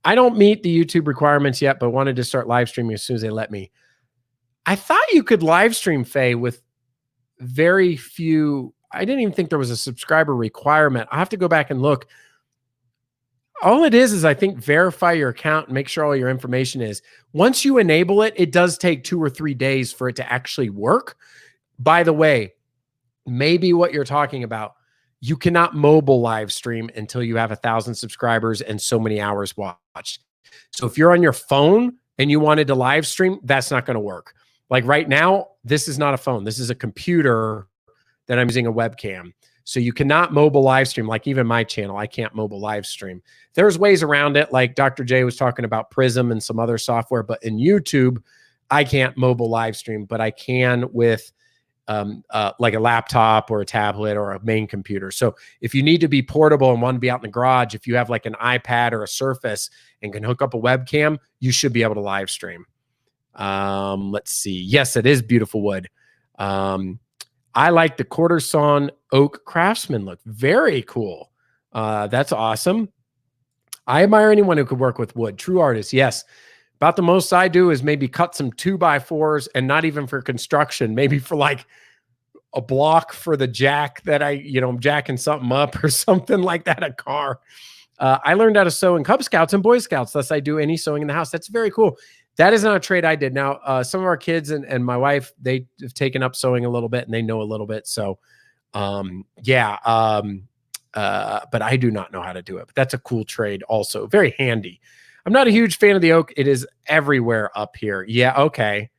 I don't meet the YouTube requirements yet, but wanted to start live streaming as soon as they let me. I thought you could live stream, Faye, with very few. I didn't even think there was a subscriber requirement. I have to go back and look. All it is I think verify your account and make sure all your information is. Once you enable it, it does take 2 or 3 days for it to actually work. By the way, maybe what you're talking about, you cannot mobile live stream until you have 1,000 subscribers and so many hours watched. So if you're on your phone and you wanted to live stream, that's not going to work. Like right now, this is not a phone. This is a computer that I'm using a webcam. So you cannot mobile live stream. Like even my channel, I can't mobile live stream. There's ways around it. Like Dr. J was talking about Prism and some other software, but in YouTube, I can't mobile live stream, but I can with like a laptop or a tablet or a main computer. So if you need to be portable and want to be out in the garage, if you have like an iPad or a Surface and can hook up a webcam, you should be able to live stream. Let's see. Yes, it is beautiful wood. I like the quarter sawn oak craftsman look. Very cool. That's awesome. I admire anyone who could work with wood. True artist. Yes. About the most I do is maybe cut some 2x4s, and not even for construction, maybe for like a block for the jack that I'm jacking something up or something like that, a car. I learned how to sew in Cub Scouts and Boy Scouts, thus I do any sewing in the house. That's very cool. That is not a trade I did. Now, some of our kids and my wife, they have taken up sewing a little bit and they know a little bit. So, but I do not know how to do it. But that's a cool trade also. Very handy. I'm not a huge fan of the oak. It is everywhere up here. Yeah, okay.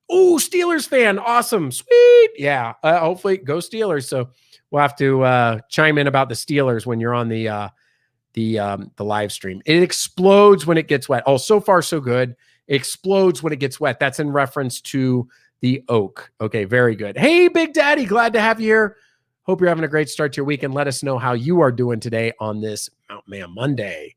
Oh, Steelers fan. Awesome. Sweet. Yeah. Hopefully go Steelers. So we'll have to chime in about the Steelers when you're on the live stream. It explodes when it gets wet. Oh, so far so good. It explodes when it gets wet. That's in reference to the oak. Okay, very good. Hey, Big Daddy, glad to have you here. Hope you're having a great start to your week, and let us know how you are doing today on this Mount Man Monday.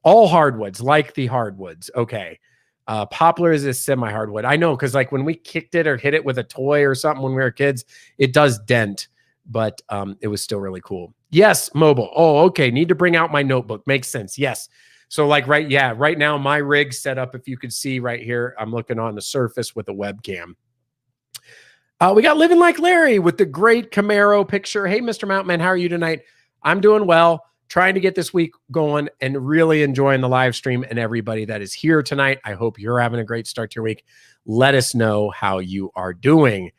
All hardwoods, like the hardwoods. Okay. Poplar is a semi-hardwood. I know, because like when we kicked it or hit it with a toy or something when we were kids, it does dent, but it was still really cool. Yes, mobile. Oh, okay. Need to bring out my notebook. Makes sense. Yes. So like, right now my rig set up, if you could see right here, I'm looking on the Surface with a webcam. We got Living Like Larry with the great Camaro picture. Hey, Mr. Mountain, how are you tonight? I'm doing well. Trying to get this week going and really enjoying the live stream, and everybody that is here tonight. I hope you're having a great start to your week. Let us know how you are doing.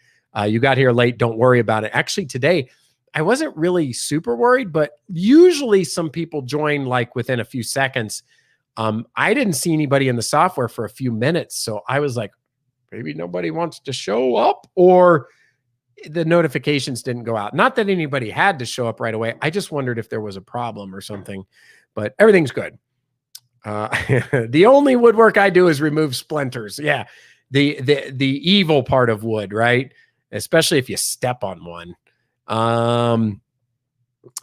You got here late. Don't worry about it. Actually, today, I wasn't really super worried, but usually some people join like within a few seconds. I didn't see anybody in the software for a few minutes. So I was like, maybe nobody wants to show up, or the notifications didn't go out. Not that anybody had to show up right away. I just wondered if there was a problem or something, but everything's good. The only woodwork I do is remove splinters. Yeah. The evil part of wood, right? Especially if you step on one.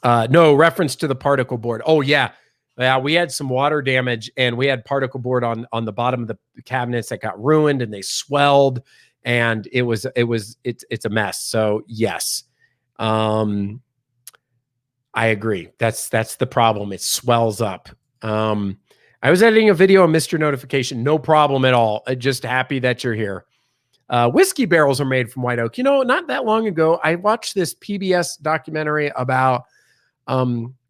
No reference to the particle board. Oh yeah. Yeah, we had some water damage, and we had particle board on the bottom of the cabinets that got ruined, and they swelled, and it's a mess. So yes, I agree. That's the problem. It swells up. I was editing a video and missed your notification. No problem at all. Just happy that you're here. Whiskey barrels are made from white oak. Not that long ago, I watched this PBS documentary about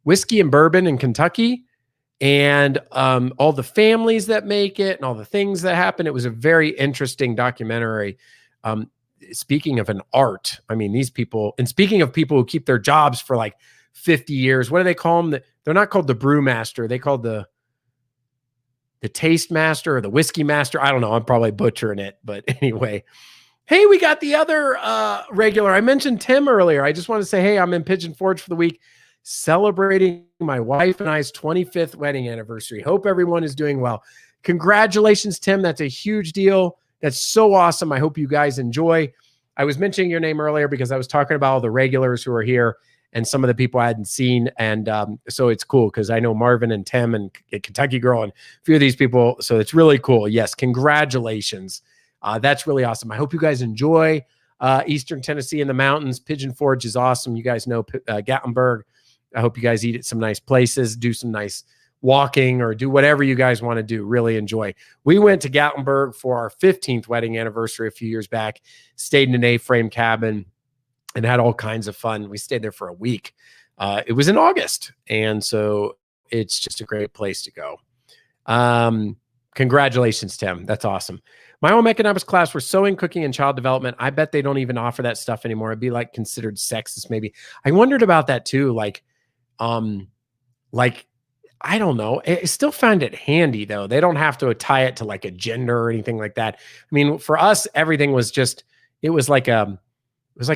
whiskey and bourbon in Kentucky, and all the families that make it and all the things that happen. It was a very interesting documentary. Speaking of an art, I mean, these people, and speaking of people who keep their jobs for like 50 years, what do they call them? They're not called the brew master. They called the taste master or the whiskey master. I don't know. I'm probably butchering it, but anyway. Hey, we got the other regular. I mentioned Tim earlier. I just want to say, hey, I'm in Pigeon Forge for the week, celebrating my wife and I's 25th wedding anniversary. Hope everyone is doing well. Congratulations, Tim. That's a huge deal. That's so awesome. I hope you guys enjoy. I was mentioning your name earlier because I was talking about all the regulars who are here and some of the people I hadn't seen. And so it's cool because I know Marvin and Tim and Kentucky Girl and a few of these people. So it's really cool. Yes, congratulations. That's really awesome. I hope you guys enjoy Eastern Tennessee in the mountains. Pigeon Forge is awesome. You guys know Gatlinburg. I hope you guys eat at some nice places, do some nice walking, or do whatever you guys want to do. Really enjoy. We went to Gatlinburg for our 15th wedding anniversary a few years back, stayed in an A-frame cabin and had all kinds of fun. We stayed there for a week. It was in August. And so it's just a great place to go. Congratulations, Tim. That's awesome. My home economics class for sewing, cooking, and child development. I bet they don't even offer that stuff anymore. It'd be like considered sexist, maybe. I wondered about that too. Like, I don't know. I still find it handy though. They don't have to tie it to like a gender or anything like that. I mean, for us, everything was just, it was like a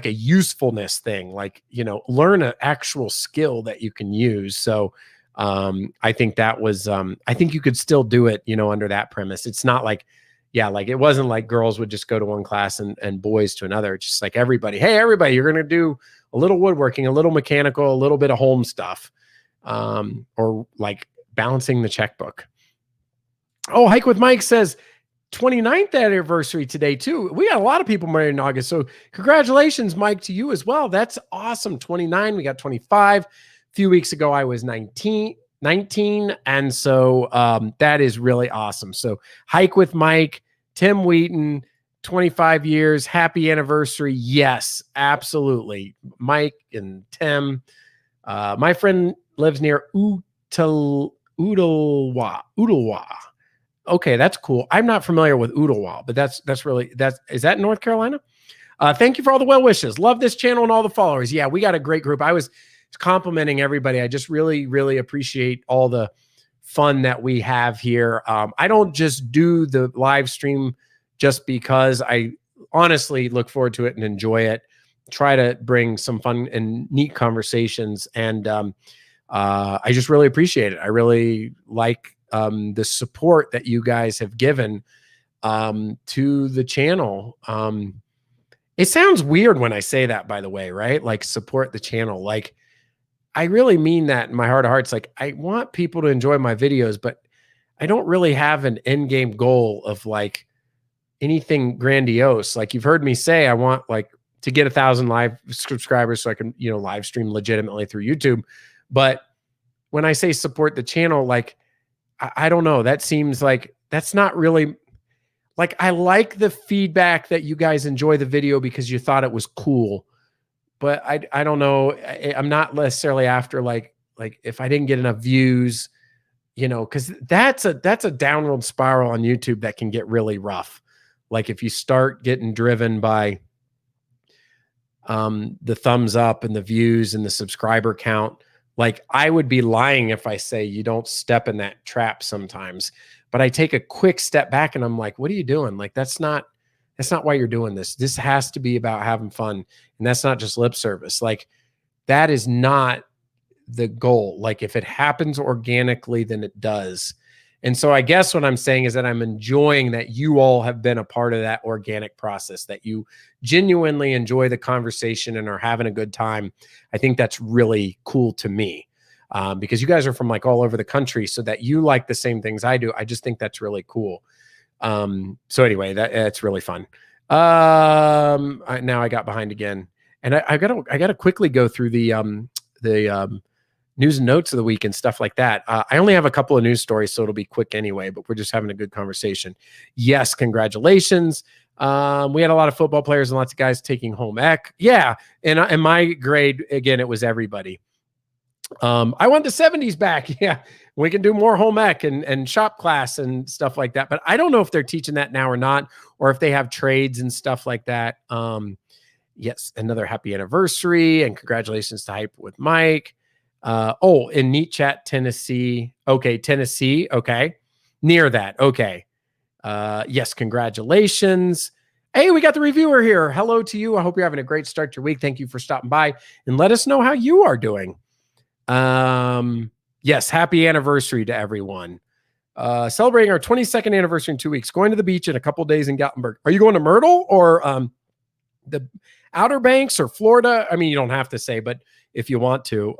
usefulness thing. Like, learn an actual skill that you can use. So, I think that was, I think you could still do it, under that premise. It's not like, it wasn't like girls would just go to one class and boys to another. It's just like everybody, hey, everybody, you're going to do a little woodworking, a little mechanical, a little bit of home stuff, or like balancing the checkbook. Oh, Hike with Mike says, 29th anniversary today too. We got a lot of people married in August. So congratulations, Mike, to you as well. That's awesome. 29, we got 25. A few weeks ago, I was 19. And so that is really awesome. So Hike with Mike, Tim Wheaton, 25 years, happy anniversary. Yes, absolutely. Mike and Tim. My friend lives near Ooltewah. Okay, that's cool. I'm not familiar with Ooltewah, but is that in North Carolina? Thank you for all the well wishes. Love this channel and all the followers. Yeah, we got a great group. I was complimenting everybody. I just really, really appreciate all the fun that we have here. I don't just do the live stream just because I honestly look forward to it and enjoy it. Try to bring some fun and neat conversations. And I just really appreciate it. I really like the support that you guys have given to the channel. It sounds weird when I say that, by the way, right? Like support the channel. Like I really mean that in my heart of hearts. Like I want people to enjoy my videos, but I don't really have an end game goal of like anything grandiose. Like you've heard me say, I want like to get 1,000 live subscribers so I can, live stream legitimately through YouTube. But when I say support the channel, like, I don't know, that seems like that's not really like, I like the feedback that you guys enjoy the video because you thought it was cool, but I don't know. I'm not necessarily after like if I didn't get enough views, cause that's a downward spiral on YouTube that can get really rough. Like if you start getting driven by the thumbs up and the views and the subscriber count, like I would be lying if I say you don't step in that trap sometimes, but I take a quick step back and I'm like, what are you doing? Like, that's not why you're doing this. This has to be about having fun. And that's not just lip service. Like that is not the goal. Like if it happens organically, then it does. And so I guess what I'm saying is that I'm enjoying that you all have been a part of that organic process, that you genuinely enjoy the conversation and are having a good time. I think that's really cool to me because you guys are from like all over the country, so that you like the same things I do. I just think that's really cool. So anyway, that's really fun. Now I got behind again, and I gotta quickly go through the news and notes of the week and stuff like that. I only have a couple of news stories, so it'll be quick anyway, but we're just having a good conversation. Yes, congratulations. We had a lot of football players and lots of guys taking home ec. Yeah, and in my grade, again, it was everybody. I want the 70s back. Yeah, we can do more home ec and shop class and stuff like that. But I don't know if they're teaching that now or not, or if they have trades and stuff like that. Yes, another happy anniversary and congratulations to Hype with Mike. In Neat Chat, Tennessee. Okay, Tennessee. Okay, near that. Okay. Yes, congratulations. Hey, we got the reviewer here. Hello to you. I hope you're having a great start to your week. Thank you for stopping by and let us know how you are doing. Yes, happy anniversary to everyone. Celebrating our 22nd anniversary in 2 weeks. Going to the beach in a couple days in Gatlinburg. Are you going to Myrtle or the Outer Banks or Florida? I mean, you don't have to say, but if you want to,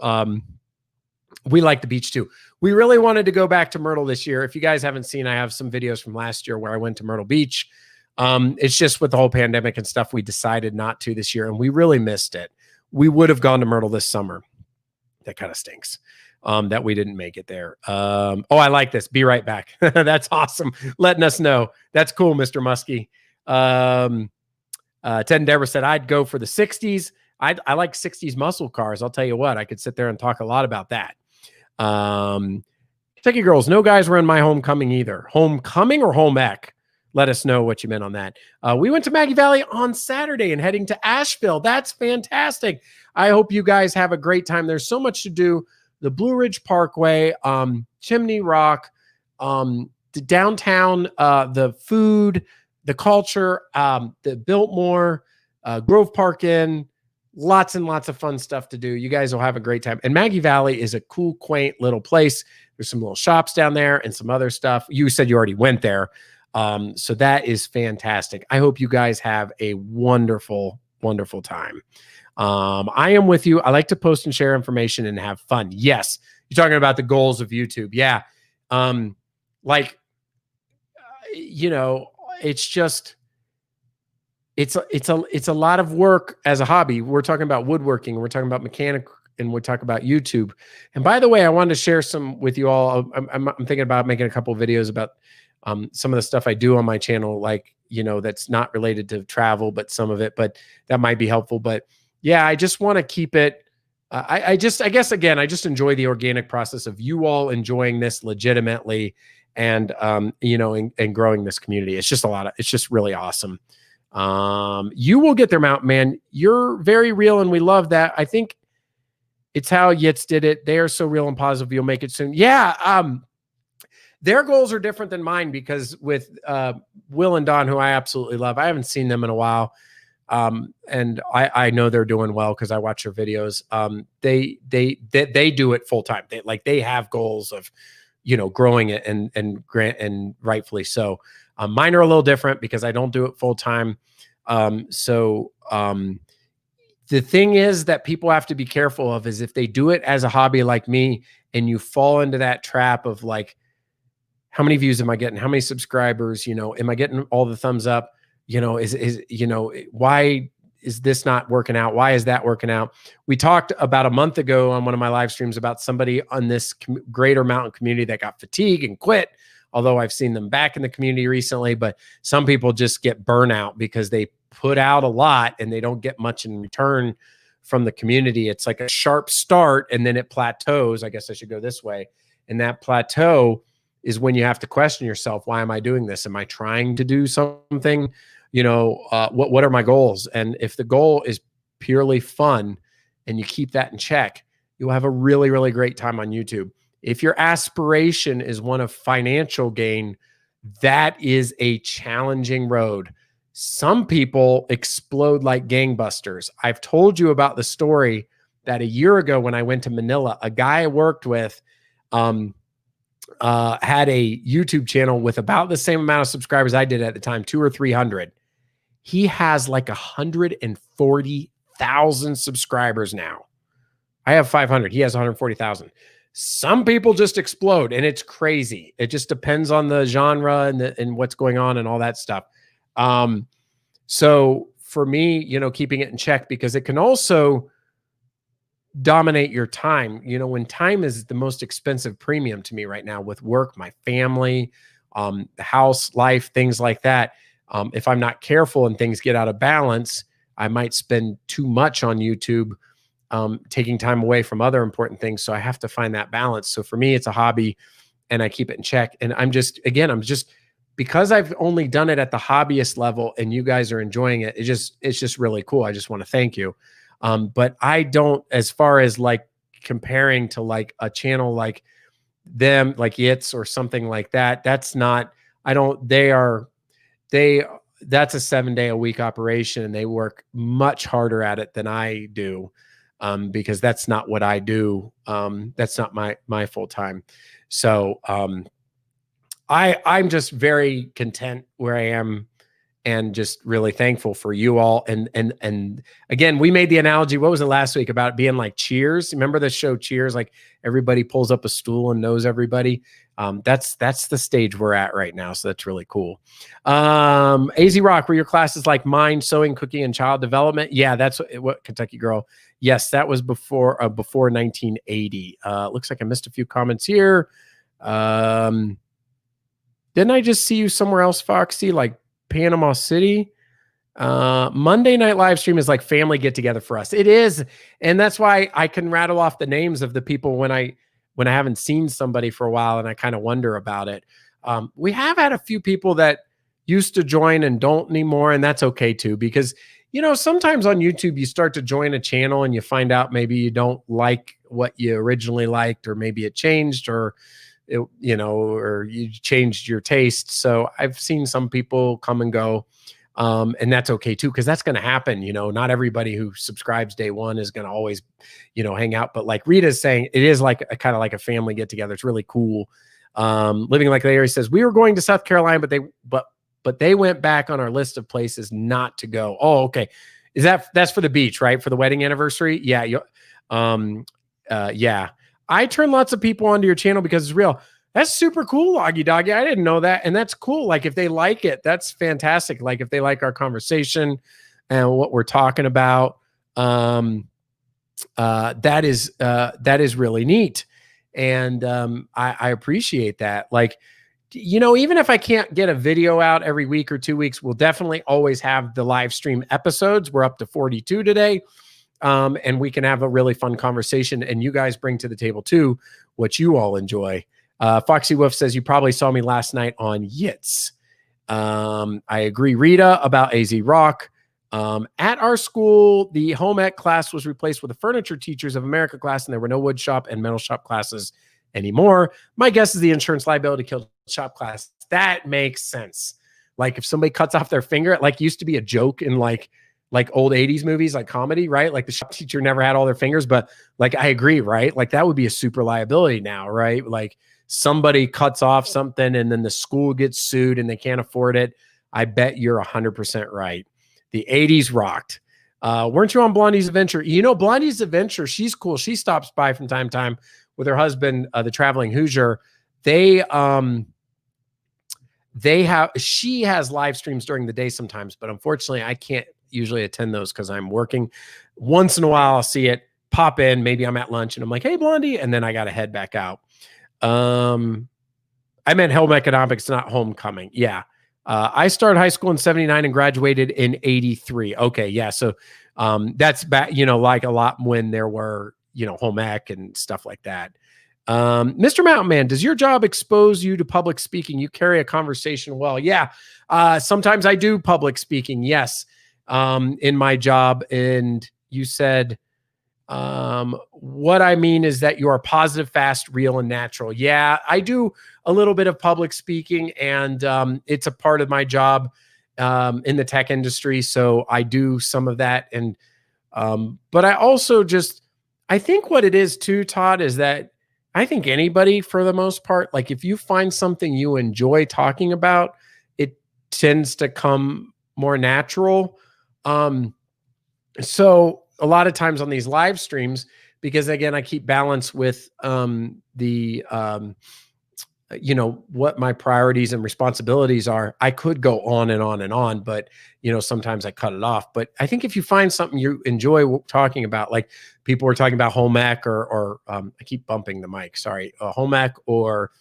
we like the beach too. We really wanted to go back to Myrtle this year. If you guys haven't seen, I have some videos from last year where I went to Myrtle Beach. It's just with the whole pandemic and stuff, we decided not to this year, and we really missed it. We would have gone to Myrtle this summer. That kind of stinks that we didn't make it there. I like this. Be right back. That's awesome. Letting us know. That's cool, Mr. Muskie. Ted and Deborah said, I'd go for the 60s. I like 60s muscle cars. I'll tell you what, I could sit there and talk a lot about that. Kentucky girls, no guys were in my homecoming either. Homecoming or home ec? Let us know what you meant on that. We went to Maggie Valley on Saturday and heading to Asheville. That's fantastic. I hope you guys have a great time. There's so much to do. The Blue Ridge Parkway, Chimney Rock, the downtown, the food, the culture, the Biltmore, Grove Park Inn. Lots and lots of fun stuff to do. You guys will have a great time. And Maggie Valley is a cool, quaint little place. There's some little shops down there and some other stuff. You said you already went there. So that is fantastic. I hope you guys have a wonderful, wonderful time. I am with you. I like to post and share information and have fun. Yes. You're talking about the goals of YouTube. Yeah. it's just, it's a lot of work as a hobby. We're talking about woodworking, we're talking about mechanic, and we're talking about YouTube. And by the way, I wanted to share some with you all. I'm thinking about making a couple of videos about some of the stuff I do on my channel, like, you know, that's not related to travel, but some of it, but that might be helpful. But yeah, I just want to keep it. I guess, again, I just enjoy the organic process of you all enjoying this legitimately, and, you know, and growing this community. It's just it's just really awesome. You will get there, Mountain Man. You're very real, and we love that. I think it's how Yitz did it. They are so real and positive. You'll make it soon. Yeah. Their goals are different than mine, because with Will and Don, who I absolutely love, I haven't seen them in a while. And I know they're doing well because I watch their videos. They do it full time. They have goals of, you know, growing it, and rightfully so. Mine are a little different because I don't do it full time. The thing is that people have to be careful of is if they do it as a hobby like me, and you fall into that trap of like, how many views am I getting? How many subscribers? You know, am I getting all the thumbs up? You know, you know, why is this not working out? Why is that working out? We talked about a month ago on one of my live streams about somebody on this greater mountain community that got fatigued and quit. Although I've seen them back in the community recently, but some people just get burnout because they put out a lot and they don't get much in return from the community. It's like a sharp start and then it plateaus. I guess I should go this way. And that plateau is when you have to question yourself, why am I doing this? Am I trying to do something? You know, what are my goals? And if the goal is purely fun and you keep that in check, you'll have a really, really great time on YouTube. If your aspiration is one of financial gain, that is a challenging road. Some people explode like gangbusters. I've told you about the story that a year ago when I went to Manila, a guy I worked with had a YouTube channel with about the same amount of subscribers I did at the time, 200 or 300. He has like 140,000 subscribers now. I have 500. He has 140,000. Some people just explode, and it's crazy. It just depends on the genre and what's going on and all that stuff. So for me, you know, keeping it in check, because it can also dominate your time. You know, when time is the most expensive premium to me right now with work, my family, the house, life, things like that. If I'm not careful and things get out of balance, I might spend too much on YouTube, taking time away from other important things. So I have to find that balance. So for me, it's a hobby and I keep it in check. And I'm just because I've only done it at the hobbyist level and you guys are enjoying it. It's just really cool. I just want to thank you. But I don't, as far as like comparing to like a channel like them, like Yitz or something like that, that's not, that's a 7-day-a-week operation and they work much harder at it than I do. Because that's not what I do. That's not my full time. So I'm just very content where I am and just really thankful for you all. And again, we made the analogy, what was it last week, about it being like Cheers? Remember the show Cheers? Like everybody pulls up a stool and knows everybody. That's the stage we're at right now. So that's really cool. AZ Rock, were your classes like mine, sewing, cooking, and child development? Yeah, that's what Kentucky Girl. Yes, that was before 1980. Looks like I missed a few comments here. Didn't I just see you somewhere else, Foxy? Like Panama City? Monday night live stream is like family get together for us. It is. And that's why I can rattle off the names of the people when I haven't seen somebody for a while and I kind of wonder about it. We have had a few people that used to join and don't anymore. And that's okay too, because, you know, sometimes on YouTube, you start to join a channel and you find out maybe you don't like what you originally liked, or maybe it changed, or it, you know, or you changed your taste. So I've seen some people come and go. And that's okay too, because that's going to happen. You know, not everybody who subscribes day one is going to always, you know, hang out. But like Rita's saying, it is like a kind of like a family get together. It's really cool. Living Like Larry says, we were going to South Carolina, but they went back on our list of places not to go. Oh, okay. That's for the beach, right? For the wedding anniversary? Yeah. Yeah. I turn lots of people onto your channel because it's real. That's super cool, Loggy Doggy. I didn't know that. And that's cool. Like if they like it, that's fantastic. Like if they like our conversation and what we're talking about, that is really neat. And I appreciate that. Like, even if I can't get a video out every week or 2 weeks, we'll definitely always have the live stream episodes. We're up to 42 today. And we can have a really fun conversation. And you guys bring to the table too what you all enjoy. Foxy Wolf says, you probably saw me last night on Yitz. I agree, Rita, about AZ Rock. At our school, the home ec class was replaced with the furniture teachers of America class, and there were no wood shop and metal shop classes anymore. My guess is the insurance liability killed shop class. That makes sense. Like if somebody cuts off their finger, it like used to be a joke in like old 80s movies, like comedy, right? Like the shop teacher never had all their fingers, but like, I agree, right? Like that would be a super liability now, right? Like somebody cuts off something and then the school gets sued and they can't afford it. I bet you're 100% right. The 80s rocked. Weren't you on Blondie's Adventure? Blondie's Adventure, she's cool. She stops by from time to time with her husband, the Traveling Hoosier. She has live streams during the day sometimes, but unfortunately I can't usually attend those because I'm working. Once in a while I'll see it pop in. Maybe I'm at lunch and I'm like, hey, Blondie. And then I got to head back out. I meant Home Economics, not Homecoming. Yeah. I started high school in 79 and graduated in 83. Okay. Yeah. So that's back, like a lot when there were, home ec and stuff like that. Mr. Mountain Man, does your job expose you to public speaking? You carry a conversation well. Yeah. Sometimes I do public speaking. Yes. In my job. And you said, what I mean is that you are positive, fast, real, and natural. Yeah, I do a little bit of public speaking, and it's a part of my job in the tech industry. So I do some of that. And but I also I think what it is too, Todd, is that I think anybody, for the most part, like if you find something you enjoy talking about, it tends to come more natural. So a lot of times on these live streams, because again, I keep balance with what my priorities and responsibilities are. I could go on and on and on, but sometimes I cut it off. But I think if you find something you enjoy talking about, like people were talking about home ec or I keep bumping the mic, sorry, home ec or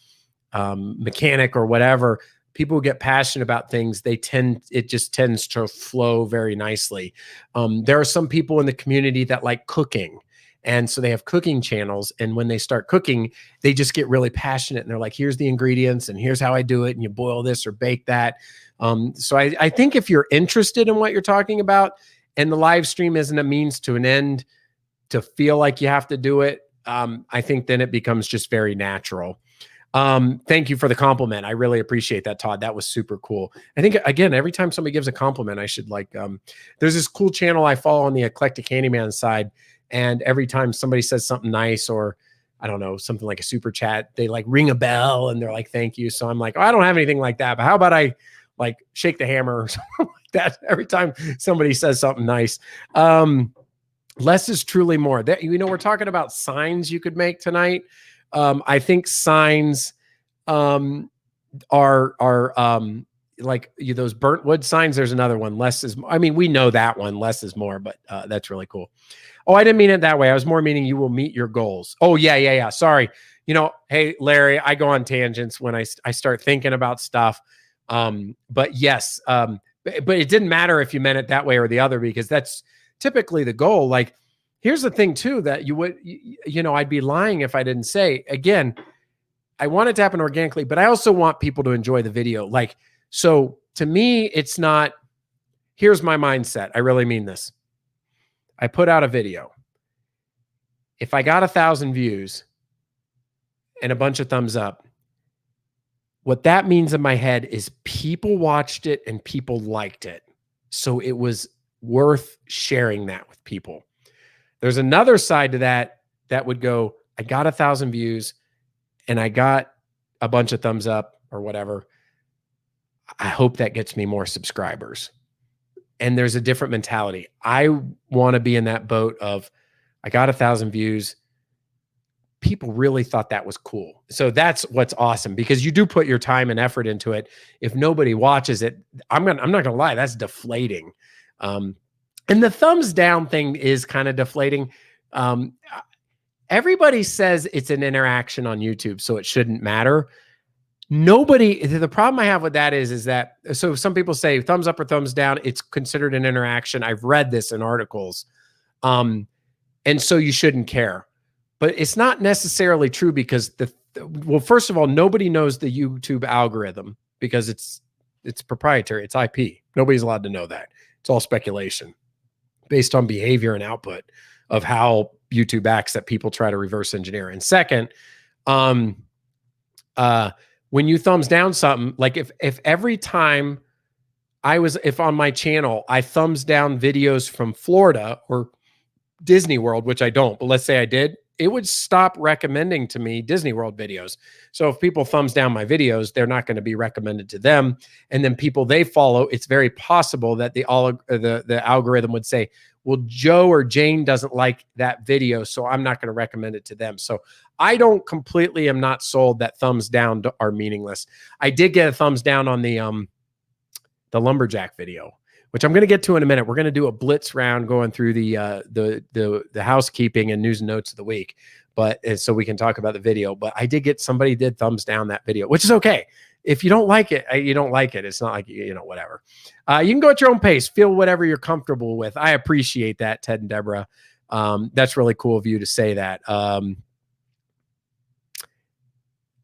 mechanic or whatever, people who get passionate about things, it just tends to flow very nicely. There are some people in the community that like cooking. And so they have cooking channels. And when they start cooking, they just get really passionate. And they're like, here's the ingredients and here's how I do it. And you boil this or bake that. So I think if you're interested in what you're talking about and the live stream isn't a means to an end to feel like you have to do it, I think then it becomes just very natural. Thank you for the compliment. I really appreciate that, Todd. That was super cool. I think, again, every time somebody gives a compliment, I should there's this cool channel I follow on the Eclectic Handyman side. And every time somebody says something nice or I don't know, something like a super chat, they like ring a bell and they're like, thank you. So I'm like, oh, I don't have anything like that, but how about I like shake the hammer or something like that every time somebody says something nice. Less is truly more. That, we're talking about signs you could make tonight. I think signs are like those burnt wood signs. There's another one. Less is, we know that one. Less is more, but that's really cool. Oh, I didn't mean it that way. I was more meaning you will meet your goals. Oh, yeah. Sorry. Hey, Larry, I go on tangents when I start thinking about stuff. But yes, but it didn't matter if you meant it that way or the other, because that's typically the goal. Like, here's the thing too, that you would, I'd be lying if I didn't say, again, I want it to happen organically, but I also want people to enjoy the video. Like, so to me, it's not, here's my mindset. I really mean this. I put out a video. If I got 1,000 views and a bunch of thumbs up, what that means in my head is people watched it and people liked it. So it was worth sharing that with people. There's another side to that would go, I got 1,000 views and I got a bunch of thumbs up or whatever. I hope that gets me more subscribers. And there's a different mentality. I want to be in that boat of, I got 1,000 views. people really thought that was cool. So that's what's awesome, because you do put your time and effort into it. If nobody watches it, I'm not gonna lie, that's deflating. And the thumbs down thing is kind of deflating. Everybody says it's an interaction on YouTube, so it shouldn't matter. The problem I have with that is that, so some people say thumbs up or thumbs down, it's considered an interaction. I've read this in articles. And so you shouldn't care. But it's not necessarily true, because well, first of all, nobody knows the YouTube algorithm, because it's proprietary. It's IP. Nobody's allowed to know that. It's all speculation based on behavior and output of how YouTube acts that people try to reverse engineer. And second, when you thumbs down something, like if every time if on my channel, I thumbs down videos from Florida or Disney World, which I don't, but let's say I did, it would stop recommending to me Disney World videos. So if people thumbs down my videos, they're not going to be recommended to them. And then people they follow, it's very possible that the algorithm would say, well, Joe or Jane doesn't like that video, so I'm not going to recommend it to them. So I am not sold that thumbs down are meaningless. I did get a thumbs down on the lumberjack video, which I'm going to get to in a minute. We're going to do a blitz round going through the housekeeping and news and notes of the week, but so we can talk about the video. But I did get somebody did thumbs down that video, which is okay. If you don't like it, you don't like it. It's not like, whatever. You can go at your own pace, feel whatever you're comfortable with. I appreciate that, Ted and Deborah. That's really cool of you to say that.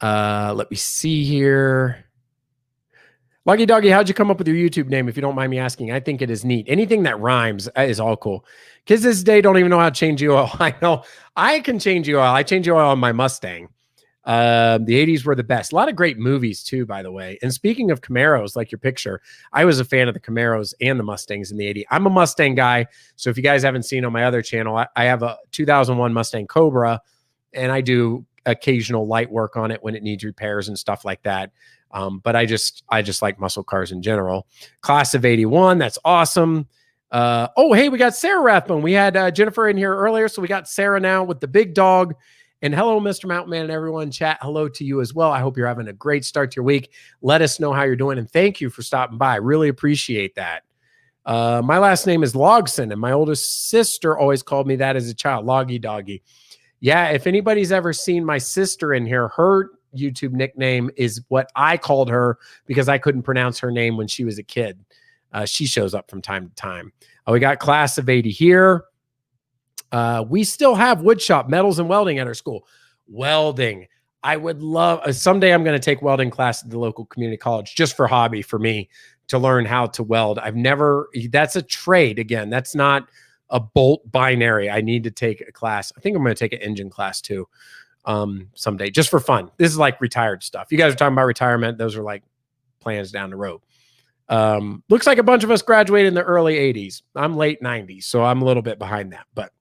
Let me see here. Lucky Doggy, how'd you come up with your YouTube name, if you don't mind me asking? I think it is neat. Anything that rhymes is all cool. Kids this day don't even know how to change oil. I know. I can change oil. I change oil on my Mustang. The 80s were the best. A lot of great movies too, by the way. And speaking of Camaros, like your picture, I was a fan of the Camaros and the Mustangs in the 80s. I'm a Mustang guy. So if you guys haven't seen on my other channel, I have a 2001 Mustang Cobra, and I do occasional light work on it when it needs repairs and stuff like that. But I just like muscle cars in general. Class of 81. That's awesome. Oh, hey, we got Sarah Rathbone. We had Jennifer in here earlier. So we got Sarah now with the big dog. And hello, Mr. Mountain Man and everyone. Chat, hello to you as well. I hope you're having a great start to your week. Let us know how you're doing. And thank you for stopping by. Really appreciate that. My last name is Logson, and my oldest sister always called me that as a child, Loggy Doggy. Yeah, if anybody's ever seen my sister in here, her YouTube nickname is what I called her because I couldn't pronounce her name when she was a kid. She shows up from time to time. We got Class of 80 here. We still have woodshop, metals, and welding at our school. Welding. I would love, someday I'm going to take welding class at the local community college just for hobby for me to learn how to weld. That's a trade. Again, that's not a bolt binary. I need to take a class. I think I'm going to take an engine class too someday just for fun. This is like retired stuff. You guys are talking about retirement. Those are like plans down the road. Looks like a bunch of us graduated in the early 80s. I'm late 90s, so I'm a little bit behind that, but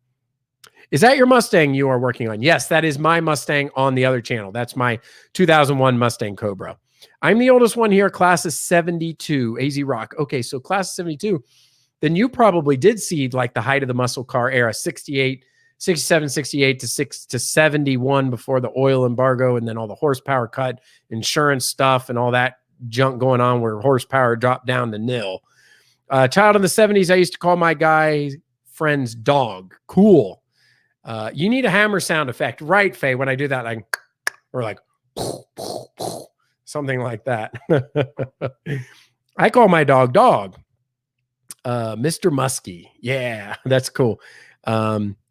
is that your Mustang you are working on? Yes, that is my Mustang on the other channel. That's my 2001 Mustang Cobra. I'm the oldest one here, class of 72, AZ Rock. Okay, so class of 72. Then you probably did see like the height of the muscle car era, 68, 67, 68 to 71 before the oil embargo, and then all the horsepower cut, insurance stuff, and all that junk going on where horsepower dropped down to nil. Child in the 70s, I used to call my guy friend's dog. Cool. You need a hammer sound effect, right, Faye? When I do that, like, or like something like that. I call my dog Dog. Mr. Muskie. Yeah, that's cool.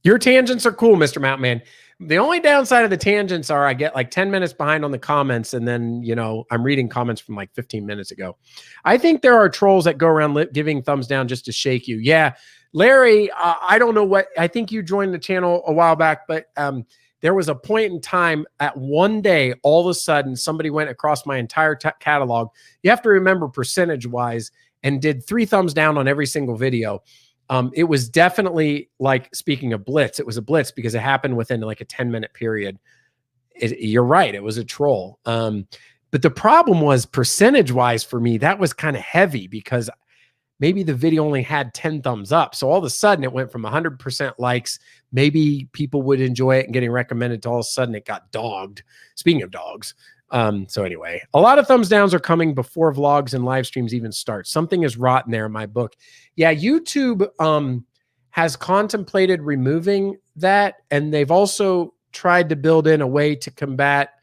Your tangents are cool, Mr. Mountain Man. The only downside of the tangents are I get like 10 minutes behind on the comments, and then, I'm reading comments from like 15 minutes ago. I think there are trolls that go around giving thumbs down just to shake you. Yeah. Larry, I don't know what, I think you joined the channel a while back, but there was a point in time at one day, all of a sudden, somebody went across my entire catalog. You have to remember percentage-wise, and did 3 thumbs down on every single video. It was definitely like, speaking of blitz, it was a blitz because it happened within like a 10-minute period. You're right, it was a troll. But the problem was percentage-wise for me, that was kind of heavy because maybe the video only had 10 thumbs up. So all of a sudden it went from 100% likes. Maybe people would enjoy it and getting recommended to all of a sudden it got dogged. Speaking of dogs. So anyway, a lot of thumbs downs are coming before vlogs and live streams even start. Something is rotten there in my book. Yeah, YouTube has contemplated removing that, and they've also tried to build in a way to combat,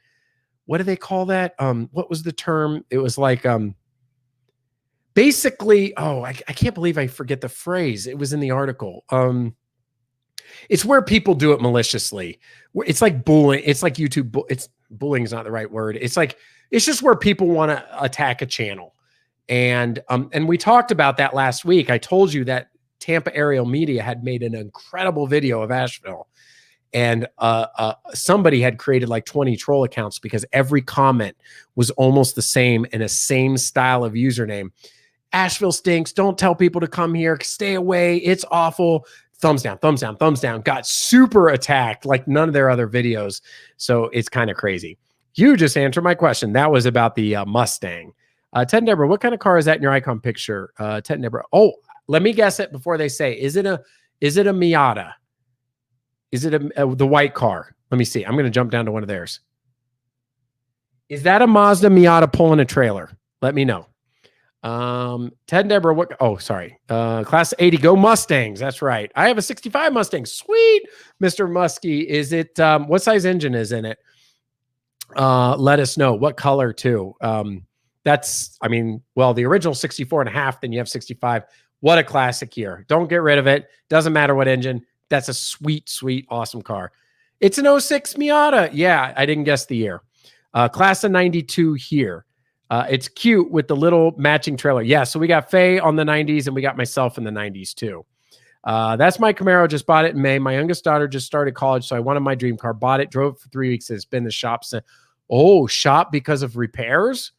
what do they call that? What was the term? It was like basically, I can't believe I forget the phrase. It was in the article. It's where people do it maliciously. It's like bullying. It's like YouTube. Bullying is not the right word. It's just where people want to attack a channel. And we talked about that last week. I told you that Tampa Aerial Media had made an incredible video of Asheville, and somebody had created like 20 troll accounts because every comment was almost the same in a same style of username. Asheville stinks. Don't tell people to come here. Stay away. It's awful. Thumbs down, thumbs down, thumbs down. Got super attacked like none of their other videos. So it's kind of crazy. You just answered my question. That was about the Mustang. Ted and Deborah, what kind of car is that in your icon picture? Ted and Deborah. Oh, let me guess it before they say. Is it a Miata? Is it the white car? Let me see. I'm going to jump down to one of theirs. Is that a Mazda Miata pulling a trailer? Let me know. Ted and Deborah, class 80, go Mustangs. That's right. I have a 65 Mustang. Sweet. Mr. Muskie. Is it, what size engine is in it? Let us know. What color too? The original 64.5, then you have 65. What a classic year. Don't get rid of it. Doesn't matter what engine. That's a sweet, sweet, awesome car. It's an 06 Miata. Yeah, I didn't guess the year. Class of 92 here. It's cute with the little matching trailer. Yeah, so we got Faye on the 90s and we got myself in the 90s too. That's my Camaro. Just bought it in May. My youngest daughter just started college, so I wanted my dream car. Bought it, drove it for 3 weeks, and it's been in the shop since. Oh, shop because of repairs?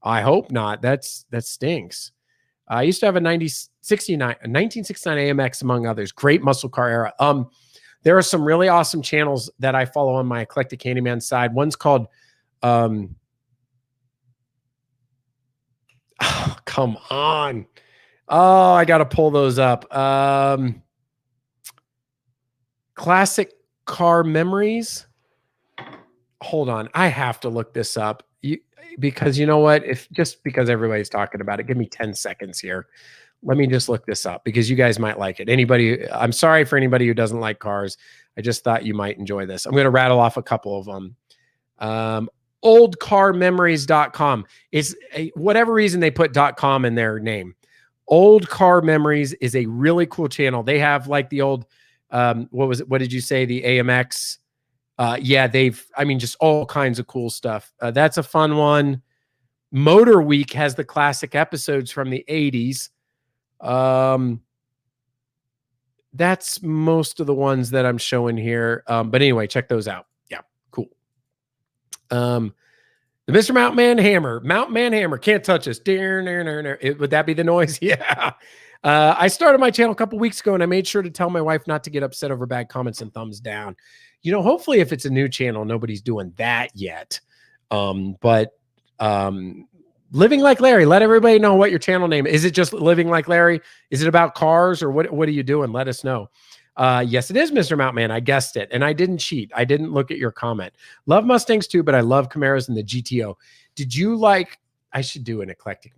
I hope not. That stinks. I used to have a 1969 AMX, among others. Great muscle car era. There are some really awesome channels that I follow on my Eclectic Handyman side. One's called oh, come on. Oh, I got to pull those up. Classic Car Memories. Hold on. I have to look this up. Because you know what? Just because everybody's talking about it, give me 10 seconds here. Let me just look this up because you guys might like it. I'm sorry for anybody who doesn't like cars. I just thought you might enjoy this. I'm going to rattle off a couple of them. Oldcarmemories.com. It's whatever reason they put .com in their name. Old Car Memories is a really cool channel. They have like the old, what did you say? The AMX. Yeah, just all kinds of cool stuff. That's a fun one. Motor Week has the classic episodes from the 80s. That's most of the ones that I'm showing here. But anyway, check those out. Yeah, cool. The Mr. Mountain Man Hammer can't touch us. Would that be the noise? Yeah. I started my channel a couple weeks ago and I made sure to tell my wife not to get upset over bad comments and thumbs down. Hopefully if it's a new channel, nobody's doing that yet. Living Like Larry, let everybody know what your channel name is. Is it just Living Like Larry? Is it about cars or what are you doing? Let us know. Yes, it is Mr. Mountain Man. I guessed it. And I didn't cheat. I didn't look at your comment. Love Mustangs too, but I love Camaros and the GTO. Did you like, I should do an Eclectic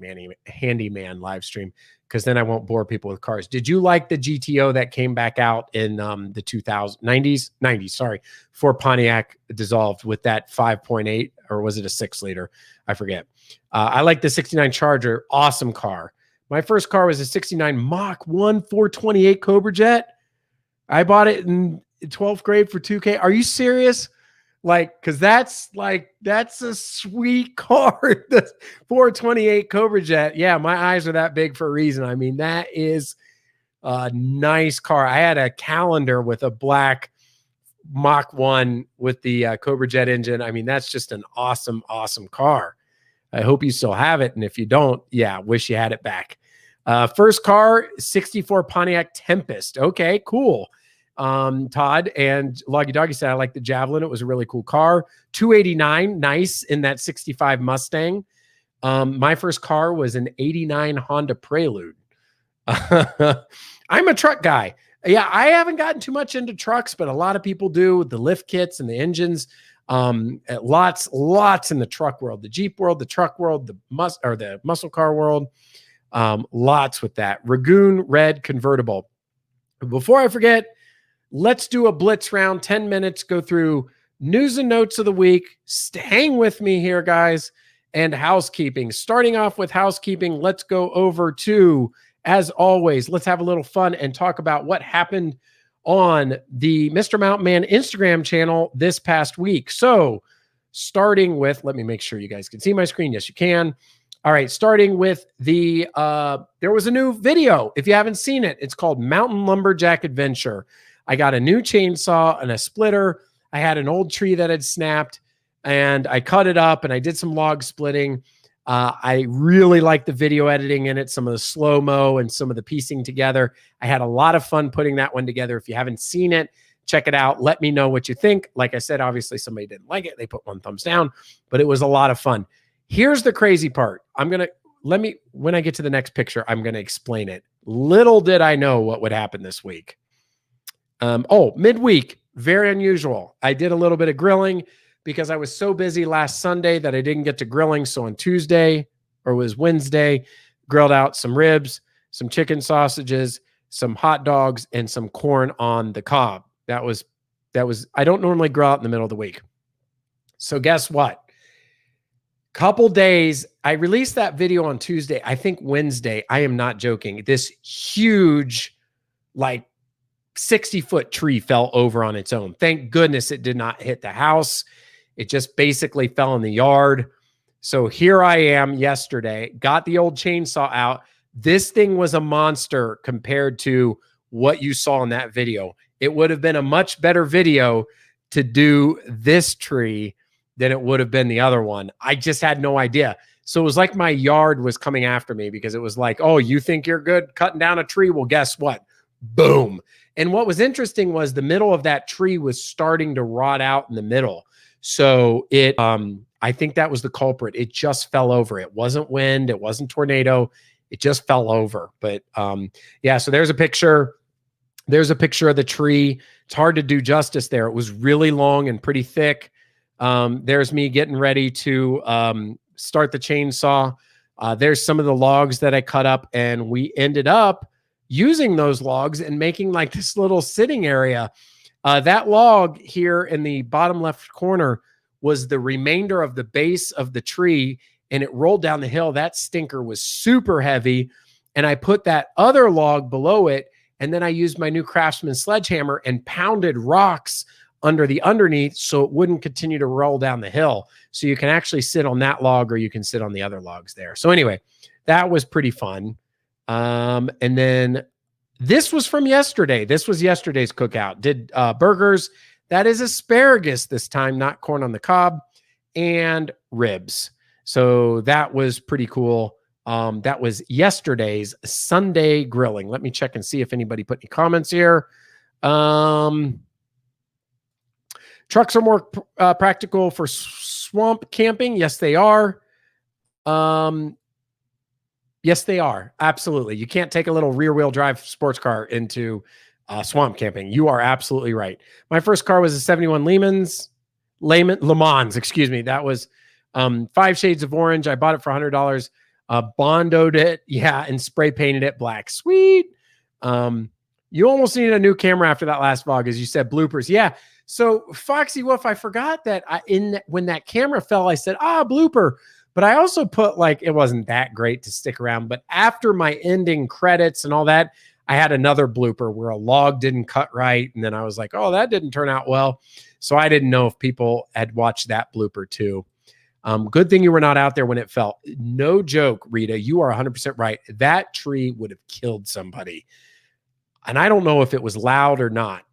Handyman live stream because then I won't bore people with cars. Did you like the GTO that came back out in the 90s, for Pontiac dissolved with that 5.8 or was it a 6-liter? I forget. I like the 69 Charger. Awesome car. My first car was a 69 Mach 1 428 Cobra Jet. I bought it in 12th grade for $2K. Are you serious? Because that's a sweet car. The 428 Cobra Jet. Yeah, my eyes are that big for a reason. I mean, that is a nice car. I had a Calendar with a black Mach 1 with the Cobra Jet engine. I mean, that's just an awesome, awesome car. I hope you still have it. And if you don't, yeah, wish you had it back. First car, 64 Pontiac Tempest. Okay, cool. Todd and Loggy Doggy said, I like the Javelin. It was a really cool car. 289, nice in that 65 Mustang. My first car was an 89 Honda Prelude. I'm a truck guy. Yeah, I haven't gotten too much into trucks, but a lot of people do. The lift kits and the engines. Lots in the truck world, the Jeep world, the truck world, the muscle car world. Lots with that. Ragoon red convertible. Before I forget, let's do a blitz round, 10 minutes, go through news and notes of the week. Hang with me here, guys, and housekeeping. Starting off with housekeeping, let's go over to, as always, let's have a little fun and talk about what happened on the Mr. Mountain Man Instagram channel this past week. So starting with, let me make sure you guys can see my screen. Yes, you can. All right, starting with the, there was a new video. If you haven't seen it, it's called Mountain Lumberjack Adventure. I got a new chainsaw and a splitter. I had an old tree that had snapped and I cut it up and I did some log splitting. I really like the video editing in it, some of the slow-mo and some of the piecing together. I had a lot of fun putting that one together. If you haven't seen it, check it out. Let me know what you think. Like I said, obviously somebody didn't like it. They put 1 thumbs down, but it was a lot of fun. Here's the crazy part. When I get to the next picture, I'm going to explain it. Little did I know what would happen this week. Midweek, very unusual. I did a little bit of grilling because I was so busy last Sunday that I didn't get to grilling. So on Tuesday, or it was Wednesday, grilled out some ribs, some chicken sausages, some hot dogs, and some corn on the cob. That was, I don't normally grill out in the middle of the week. So guess what? Couple days, I released that video on Tuesday. I think Wednesday, I am not joking. This huge, like 60-foot tree fell over on its own. Thank goodness it did not hit the house. It just basically fell in the yard. So here I am yesterday, got the old chainsaw out. This thing was a monster compared to what you saw in that video. It would have been a much better video to do this tree than it would have been the other one. I just had no idea. So it was like my yard was coming after me because it was like, oh, you think you're good cutting down a tree? Well, guess what? Boom. And what was interesting was the middle of that tree was starting to rot out in the middle. So it, I think that was the culprit. It just fell over. It wasn't wind. It wasn't tornado. It just fell over. But yeah, so there's a picture. There's a picture of the tree. It's hard to do justice there. It was really long and pretty thick. There's me getting ready to start the chainsaw. There's some of the logs that I cut up, and we ended up using those logs and making like this little sitting area. That log here in the bottom left corner was the remainder of the base of the tree, and it rolled down the hill. That stinker was super heavy, and I put that other log below it, and then I used my new Craftsman sledgehammer and pounded rocks under the underneath so it wouldn't continue to roll down the hill. So you can actually sit on that log or you can sit on the other logs there. So anyway, that was pretty fun. And then this was from yesterday. This was yesterday's cookout. Did burgers. That is asparagus this time, not corn on the cob, and ribs. So that was pretty cool. That was yesterday's Sunday grilling. Let me check and see if anybody put any comments here. Trucks are more practical for swamp camping. Yes, they are. Yes, they are. Absolutely. You can't take a little rear-wheel drive sports car into swamp camping. You are absolutely right. My first car was a 71 Le Mans, excuse me. That was 5 shades of orange. I bought it for $100. Bondoed it, yeah, and spray painted it black. Sweet. You almost needed a new camera after that last vlog, as you said, bloopers. Yeah. So Foxy Wolf, I forgot that when that camera fell, I said, blooper. But I also put like, it wasn't that great to stick around. But after my ending credits and all that, I had another blooper where a log didn't cut right. And then I was like, oh, that didn't turn out well. So I didn't know if people had watched that blooper too. Good thing you were not out there when it fell. No joke, Rita. You are 100% right. That tree would have killed somebody. And I don't know if it was loud or not.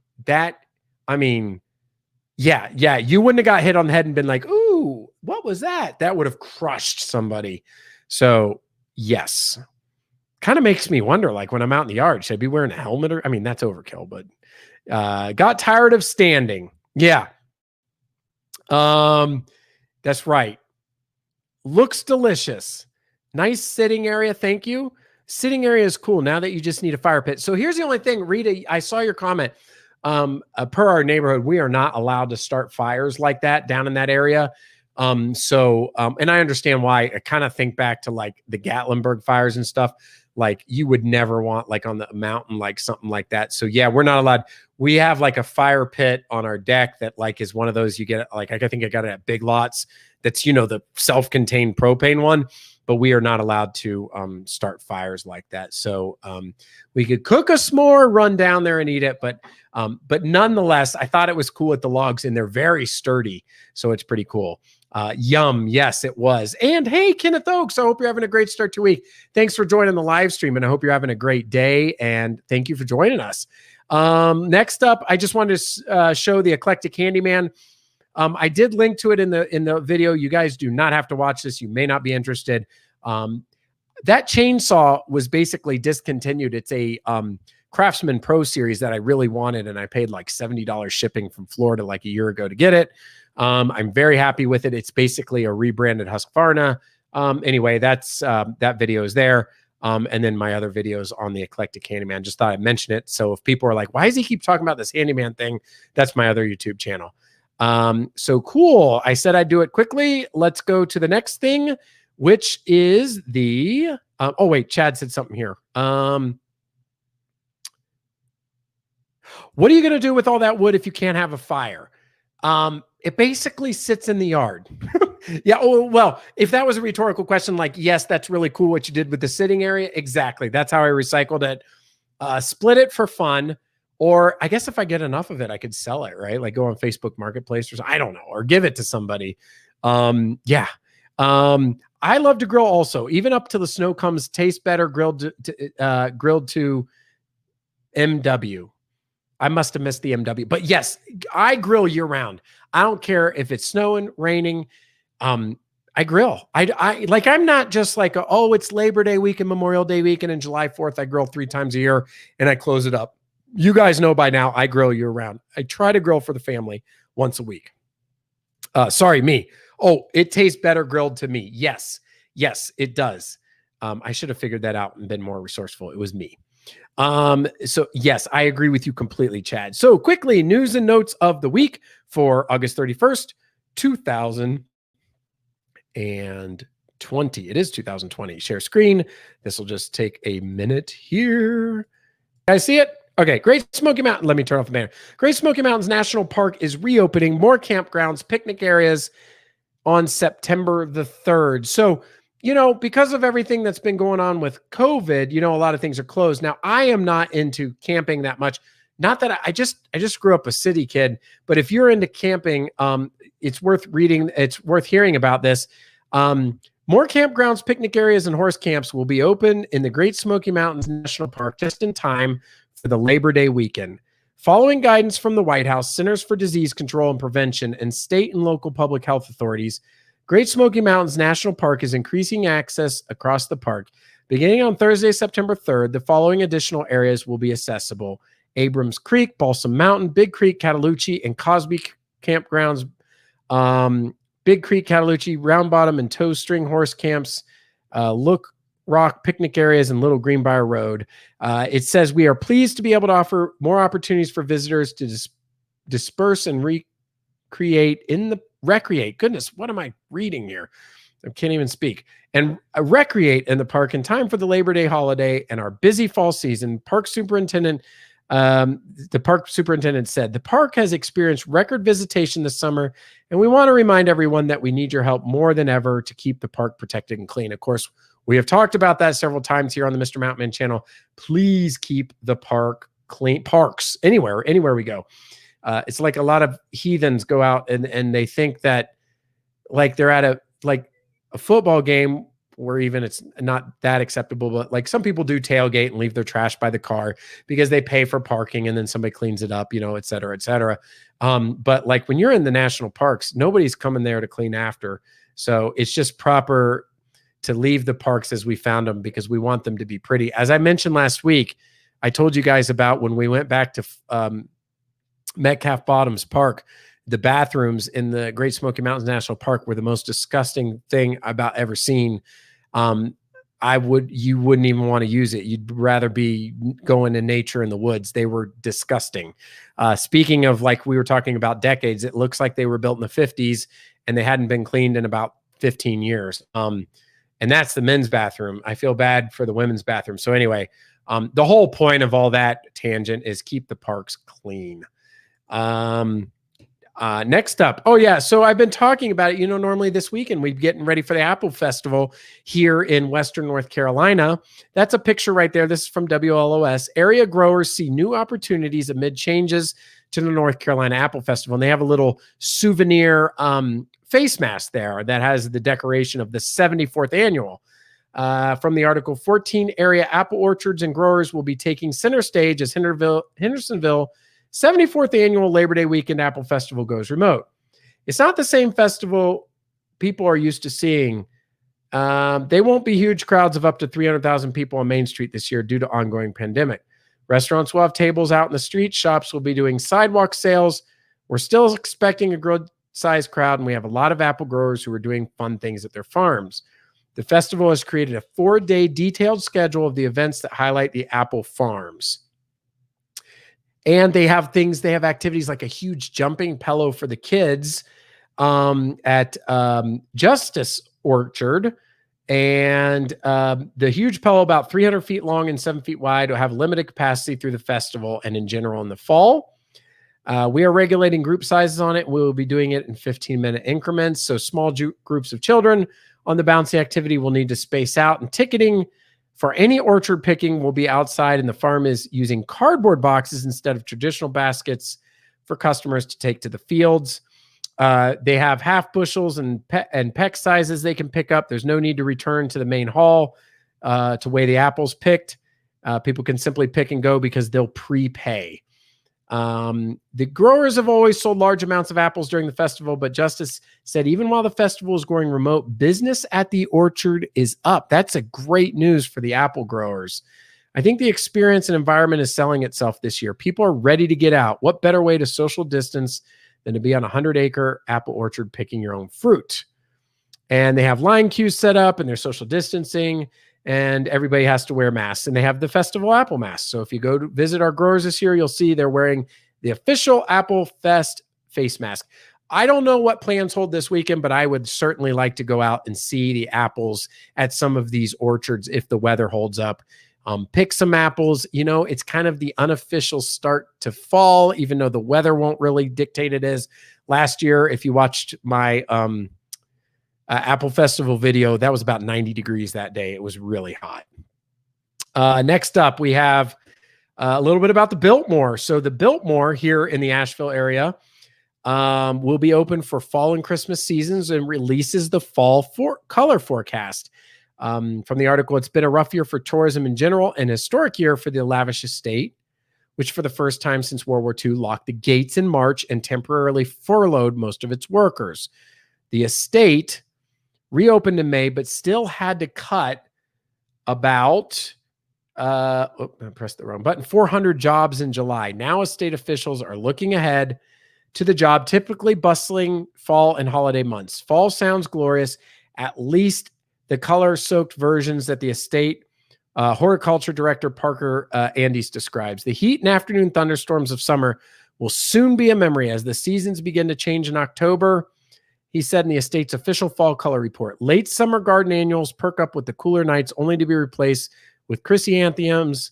Yeah, you wouldn't have got hit on the head and been like, ooh, what was that? That would have crushed somebody. So, yes. Kind of makes me wonder, like when I'm out in the yard, should I be wearing a helmet? Or, I mean, that's overkill, but got tired of standing. Yeah. That's right. Looks delicious. Nice sitting area. Thank you. Sitting area is cool now that you just need a fire pit. So here's the only thing, Rita, I saw your comment. Per our neighborhood, we are not allowed to start fires like that down in that area. And I understand why. I kind of think back to like the Gatlinburg fires and stuff. Like you would never want like on the mountain, like something like that. So yeah, we're not allowed. We have like a fire pit on our deck that like is one of those you get like, I think I got it at Big Lots. That's, you know, the self-contained propane one, but we are not allowed to start fires like that. So we could cook a s'more, run down there and eat it. But nonetheless, I thought it was cool with the logs and they're very sturdy. So it's pretty cool. Yum. Yes, it was. And hey, Kenneth Oaks, I hope you're having a great start to week. Thanks for joining the live stream. And I hope you're having a great day. And thank you for joining us. Next up, I just wanted to show the Eclectic Handyman. I did link to it in the video. You guys do not have to watch this. You may not be interested. That chainsaw was basically discontinued. It's a Craftsman Pro series that I really wanted, and I paid like $70 shipping from Florida like a year ago to get it. I'm very happy with it. It's basically a rebranded Husqvarna. Anyway, that's that video is there. And then my other videos on the Eclectic Handyman. Just thought I'd mention it. So if people are like, why does he keep talking about this handyman thing? That's my other YouTube channel. So cool. I said I'd do it quickly. Let's go to the next thing, which is the, oh wait, Chad said something here. What are you going to do with all that wood if you can't have a fire? It basically sits in the yard. Yeah. Oh, well, if that was a rhetorical question, like, yes, that's really cool what you did with the sitting area. Exactly. That's how I recycled it. Split it for fun. Or I guess if I get enough of it, I could sell it, right? Like go on Facebook Marketplace or something. I don't know, or give it to somebody. Yeah. I love to grill also, even up till the snow comes. Tastes better grilled to MW. I must have missed the MW, but yes, I grill year round. I don't care if it's snowing, raining. I grill. I'm not just like, oh, it's Labor Day weekend, Memorial Day weekend, and July 4th. I grill 3 times a year and I close it up. You guys know by now I grill year round. I try to grill for the family once a week. Sorry, me. Oh, it tastes better grilled to me. Yes, it does. I should have figured that out and been more resourceful. It was me. So yes, I agree with you completely, Chad. So quickly, news and notes of the week for August 31st, 2020. It is 2020. Share screen. This will just take a minute here. Guys see it? Okay, Great Smoky Mountain. Let me turn off the banner. Great Smoky Mountains National Park is reopening more campgrounds, picnic areas on September the 3rd. So, you know, because of everything that's been going on with COVID, you know, a lot of things are closed. Now, I am not into camping that much. Not that I just grew up a city kid, but if you're into camping, it's worth reading. It's worth hearing about this. More campgrounds, picnic areas, and horse camps will be open in the Great Smoky Mountains National Park just in time for the Labor Day weekend. Following guidance from the White House, Centers for Disease Control and Prevention, and state and local public health authorities, Great Smoky Mountains National Park is increasing access across the park. Beginning on Thursday, September 3rd, the following additional areas will be accessible: Abrams Creek, Balsam Mountain, Big Creek, Cataloochee, and Cosby campgrounds. Big Creek, Cataloochee, Round Bottom, and Toe String horse camps, Look Rock picnic areas, and Little Greenbrier Road. It says we are pleased to be able to offer more opportunities for visitors to disperse and recreate. Goodness, what am I reading here? I can't even speak. And recreate in the park in time for the Labor Day holiday and our busy fall season. The park superintendent said, the park has experienced record visitation this summer, and we want to remind everyone that we need your help more than ever to keep the park protected and clean. Of course, we have talked about that several times here on the Mr. Mountain channel. Please keep the park clean. Parks, anywhere we go. It's like a lot of heathens go out and they think that like they're at a football game where even it's not that acceptable, but like some people do tailgate and leave their trash by the car because they pay for parking and then somebody cleans it up, you know, et cetera, et cetera. But like when you're in the national parks, nobody's coming there to clean after. So it's just proper to leave the parks as we found them because we want them to be pretty. As I mentioned last week, I told you guys about when we went back to Metcalf Bottoms Park, the bathrooms in the Great Smoky Mountains National Park were the most disgusting thing I've ever seen. you wouldn't even want to use it. You'd rather be going to nature in the woods. They were disgusting. Speaking of, like we were talking about decades, it looks like they were built in the 50s and they hadn't been cleaned in about 15 years. And that's the men's bathroom. I feel bad for the women's bathroom. So anyway, the whole point of all that tangent is keep the parks clean. Next up. Oh yeah. So I've been talking about it, normally this weekend we're getting ready for the Apple Festival here in Western North Carolina. That's a picture right there. This is from WLOS. Area growers see new opportunities amid changes to the North Carolina Apple Festival. And they have a little souvenir face mask there that has the decoration of the 74th annual. From the article, 14 area apple orchards and growers will be taking center stage as Hendersonville 74th annual Labor Day weekend Apple Festival goes remote. It's not the same festival people are used to seeing. They won't be huge crowds of up to 300,000 people on Main Street this year due to ongoing pandemic. Restaurants will have tables out in the street. Shops will be doing sidewalk sales. We're still expecting a good-sized crowd, and we have a lot of apple growers who are doing fun things at their farms. The festival has created a 4-day detailed schedule of the events that highlight the apple farms. And they have activities like a huge jumping pillow for the kids at Justice Orchard. And the huge pillow, about 300 feet long and 7 feet wide, will have limited capacity through the festival and in general in the fall. We are regulating group sizes on it. We'll be doing it in 15-minute increments. So small groups of children on the bouncy activity will need to space out, and ticketing for any orchard picking will be outside, and the farm is using cardboard boxes instead of traditional baskets for customers to take to the fields. They have half bushels and peck sizes they can pick up. There's no need to return to the main hall to weigh the apples picked. People can simply pick and go because they'll prepay. The growers have always sold large amounts of apples during the festival, but Justice said even while the festival is going remote, business at the orchard is up. That's a great news for the apple growers. I think the experience and environment is selling itself this year. People are ready to get out. What better way to social distance than to be on a 100-acre apple orchard picking your own fruit? And they have line queues set up, and they're social distancing, and everybody has to wear masks, and they have the festival apple mask. So if you go to visit our growers this year, you'll see they're wearing the official Apple Fest face mask. I don't know what plans hold this weekend, but I would certainly like to go out and see the apples at some of these orchards if the weather holds up. Pick some apples. It's kind of the unofficial start to fall, even though the weather won't really dictate it as last year. If you watched my Apple Festival video, that was about 90 degrees that day. It was really hot. Next up, we have a little bit about the Biltmore. So the Biltmore here in the Asheville area will be open for fall and Christmas seasons and releases the fall color forecast. From the article, it's been a rough year for tourism in general and a historic year for the Lavish Estate, which for the first time since World War II locked the gates in March and temporarily furloughed most of its workers. The estate reopened in May, but still had to cut about, I pressed the wrong button, 400 jobs in July. Now estate officials are looking ahead to the job typically bustling fall and holiday months. Fall sounds glorious, at least the color-soaked versions that the estate horticulture director Parker Andes describes. The heat and afternoon thunderstorms of summer will soon be a memory as the seasons begin to change in October. He said in the estate's official fall color report, late summer garden annuals perk up with the cooler nights only to be replaced with chrysanthemums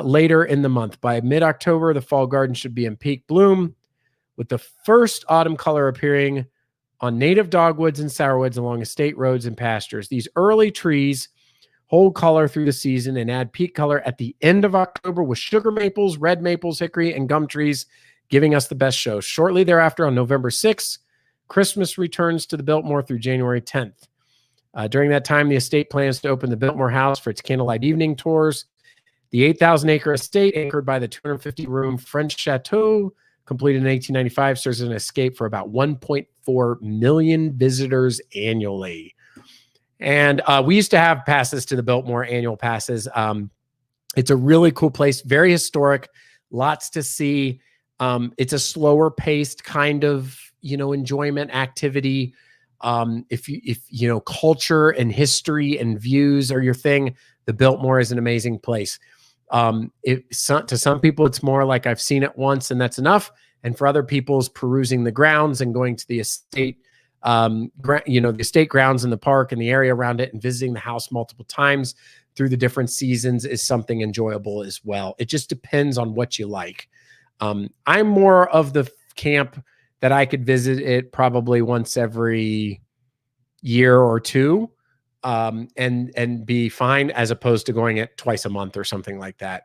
later in the month. By mid-October, the fall garden should be in peak bloom, with the first autumn color appearing on native dogwoods and sourwoods along estate roads and pastures. These early trees hold color through the season and add peak color at the end of October with sugar maples, red maples, hickory, and gum trees giving us the best show. Shortly thereafter, on November 6th, Christmas returns to the Biltmore through January 10th. During that time, the estate plans to open the Biltmore House for its candlelight evening tours. The 8,000-acre estate, anchored by the 250-room French chateau, completed in 1895, serves as an escape for about 1.4 million visitors annually. And we used to have passes to the Biltmore, annual passes. It's a really cool place, very historic, lots to see. It's a slower paced kind of, enjoyment activity. If you know, culture and history and views are your thing, the Biltmore is an amazing place. To some people, it's more like I've seen it once and that's enough. And for other people, it's perusing the grounds and going to the estate, the estate grounds in the park and the area around it and visiting the house multiple times through the different seasons is something enjoyable as well. It just depends on what you like. I'm more of the camp that I could visit it probably once every year or two, and be fine, as opposed to going it twice a month or something like that.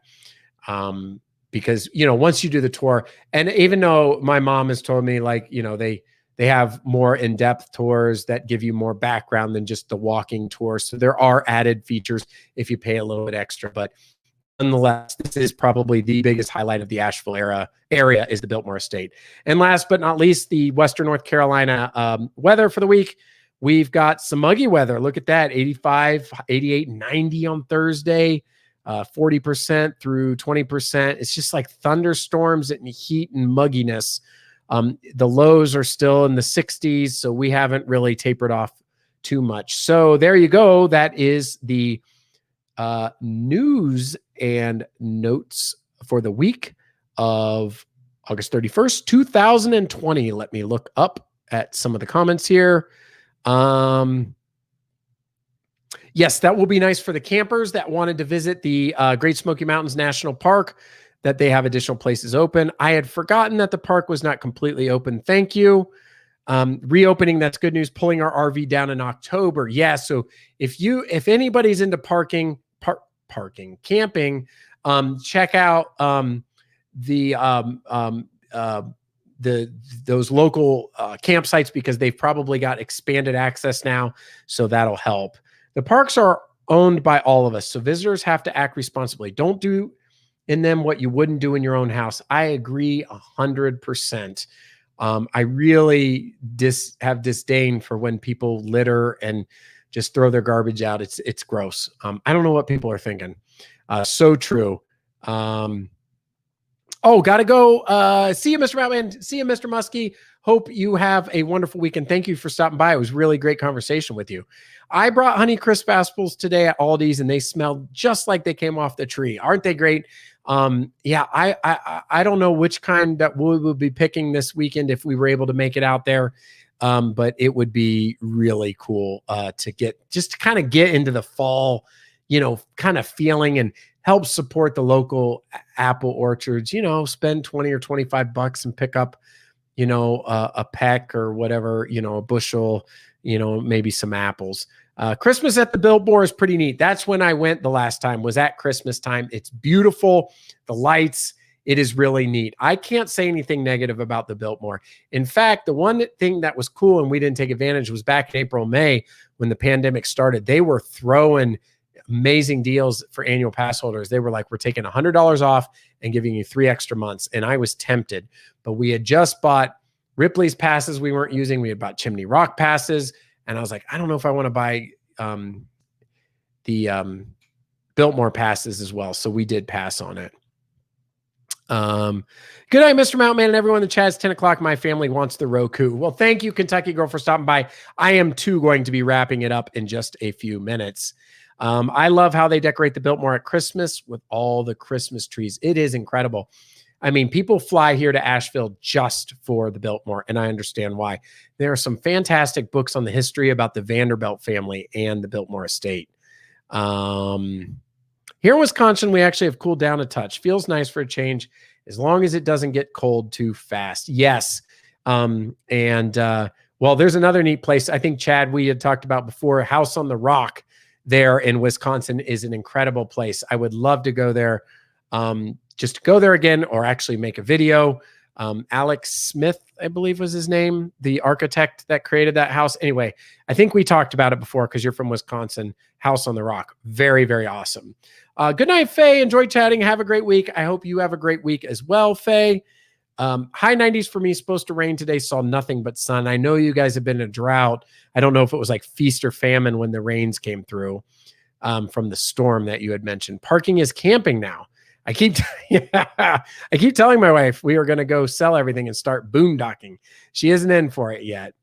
Because, you know, once you do the tour, and even though my mom has told me, like, you know, they have more in-depth tours that give you more background than just the walking tour. So there are added features if you pay a little bit extra, but nonetheless, this is probably the biggest highlight of the Asheville area is the Biltmore Estate. And last but not least, the Western North Carolina weather for the week. We've got some muggy weather. Look at that, 85, 88, 90 on Thursday, 40% through 20%. It's just like thunderstorms and heat and mugginess. The lows are still in the 60s, so we haven't really tapered off too much. So there you go. That is the news and notes for the week of August 31st, 2020. Let me look up at some of the comments here. Yes, that will be nice for the campers that wanted to visit the Great Smoky Mountains National Park, that they have additional places open. I had forgotten that the park was not completely open. Thank you. Reopening, that's good news. Pulling our RV down in October. Yeah, so if anybody's into camping, check out those local campsites, because they've probably got expanded access now, so that'll help. The parks are owned by all of us, so visitors have to act responsibly. Don't do in them what you wouldn't do in your own house. I agree 100%. I really have disdain for when people litter and just throw their garbage out. It's gross. I don't know what people are thinking. So true. Gotta go. See you, Mr. Mountain. See you, Mr. Muskie. Hope you have a wonderful weekend. Thank you for stopping by. It was really great conversation with you. I brought Honey Crisp apples today at Aldi's, and they smelled just like they came off the tree. Aren't they great? Yeah, I don't know which kind that we will be picking this weekend if we were able to make it out there. But it would be really cool to kind of get into the fall, kind of feeling, and help support the local apple orchards. Spend 20 or $25 and pick up, a peck or whatever, a bushel, maybe some apples. Christmas at the Biltmore is pretty neat. That's when I went the last time, was at Christmas time. It's beautiful. The lights, it is really neat. I can't say anything negative about the Biltmore. In fact, the one thing that was cool and we didn't take advantage was back in April, May, when the pandemic started, they were throwing amazing deals for annual pass holders. They were like, we're taking $100 off and giving you 3 extra months. And I was tempted, but we had just bought Ripley's passes we weren't using. We had bought Chimney Rock passes. And I was like, I don't know if I want to buy the Biltmore passes as well. So we did pass on it. Good night, Mr. Mountain Man, and everyone in the chat. It's 10 o'clock. My family wants the Roku. Well, thank you, Kentucky Girl, for stopping by. I am too going to be wrapping it up in just a few minutes. I love how they decorate the Biltmore at Christmas with all the Christmas trees. It is incredible. I mean, people fly here to Asheville just for the Biltmore, and I understand why. There are some fantastic books on the history about the Vanderbilt family and the Biltmore estate. Here in Wisconsin, we actually have cooled down a touch. Feels nice for a change, as long as it doesn't get cold too fast. Yes. Well, there's another neat place. I think, Chad, we had talked about before, House on the Rock there in Wisconsin is an incredible place. I would love to go there. Just to go there again, or actually make a video. Alex Smith, I believe was his name, the architect that created that house. Anyway, I think we talked about it before because you're from Wisconsin. House on the Rock. Very, very awesome. Good night, Faye. Enjoy chatting. Have a great week. I hope you have a great week as well, Faye. High 90s for me. Supposed to rain today. Saw nothing but sun. I know you guys have been in a drought. I don't know if it was like feast or famine when the rains came through from the storm that you had mentioned. Parking is camping now. I keep telling my wife we are going to go sell everything and start boondocking. She isn't in for it yet.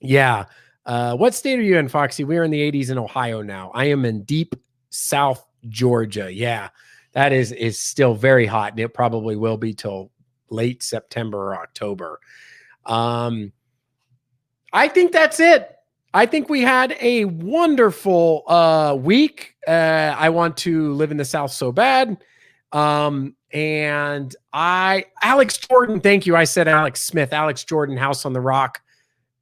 Yeah. What state are you in, Foxy? We're in the 80s in Ohio now. I am in deep South Georgia. Yeah, that is still very hot, and it probably will be till late September or October. I think that's it. I think we had a wonderful week. I want to live in the South so bad. And Alex Jordan, thank you. I said Alex Smith, Alex Jordan, House on the Rock.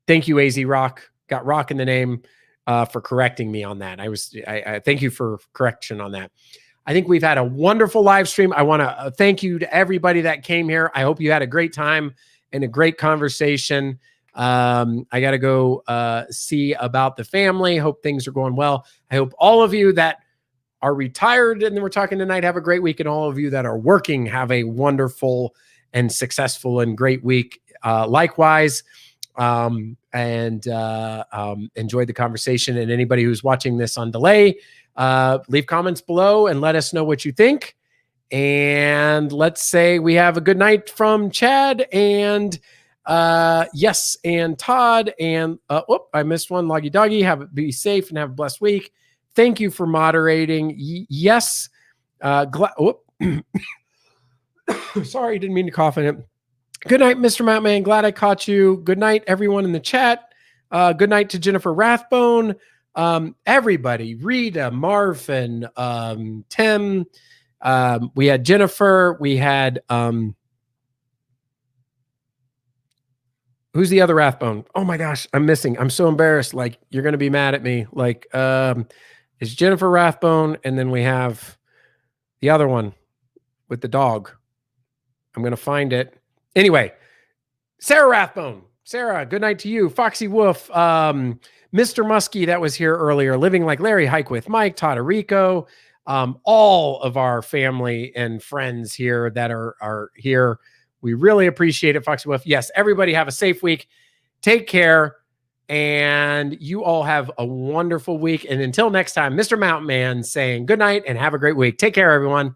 Thank you, AZ Rock. Got Rock in the name for correcting me on that. I thank you for correction on that. I think we've had a wonderful live stream. I want to thank you to everybody that came here. I hope you had a great time and a great conversation. I got to go see about the family. Hope things are going well. I hope all of you that are retired and we're talking tonight have a great week, and all of you that are working have a wonderful and successful and great week. Likewise, enjoy the conversation. And anybody who's watching this on delay, leave comments below and let us know what you think. And let's say we have a good night from Chad and yes, and Todd, and I missed one. Loggy Doggy, be safe and have a blessed week. Thank you for moderating. Yes. Sorry, didn't mean to cough in it. Good night, Mr. Mountain. Glad I caught you. Good night, everyone in the chat. Good night to Jennifer Rathbone. Everybody, Rita, Marvin, Tim. We had Jennifer. We had who's the other Rathbone? Oh my gosh, I'm missing. I'm so embarrassed. Like, you're gonna be mad at me. Like, it's Jennifer Rathbone, and then we have the other one with the dog. I'm gonna find it. Anyway, Sarah Rathbone. Sarah, good night to you. Foxy Wolf, Mr. Muskie that was here earlier, Living Like Larry, Hike with Mike, Todorico, all of our family and friends here that are here. We really appreciate it, Foxy Wolf. Yes, everybody have a safe week. Take care, and you all have a wonderful week. And until next time, Mr. Mountain Man saying good night and have a great week. Take care, everyone.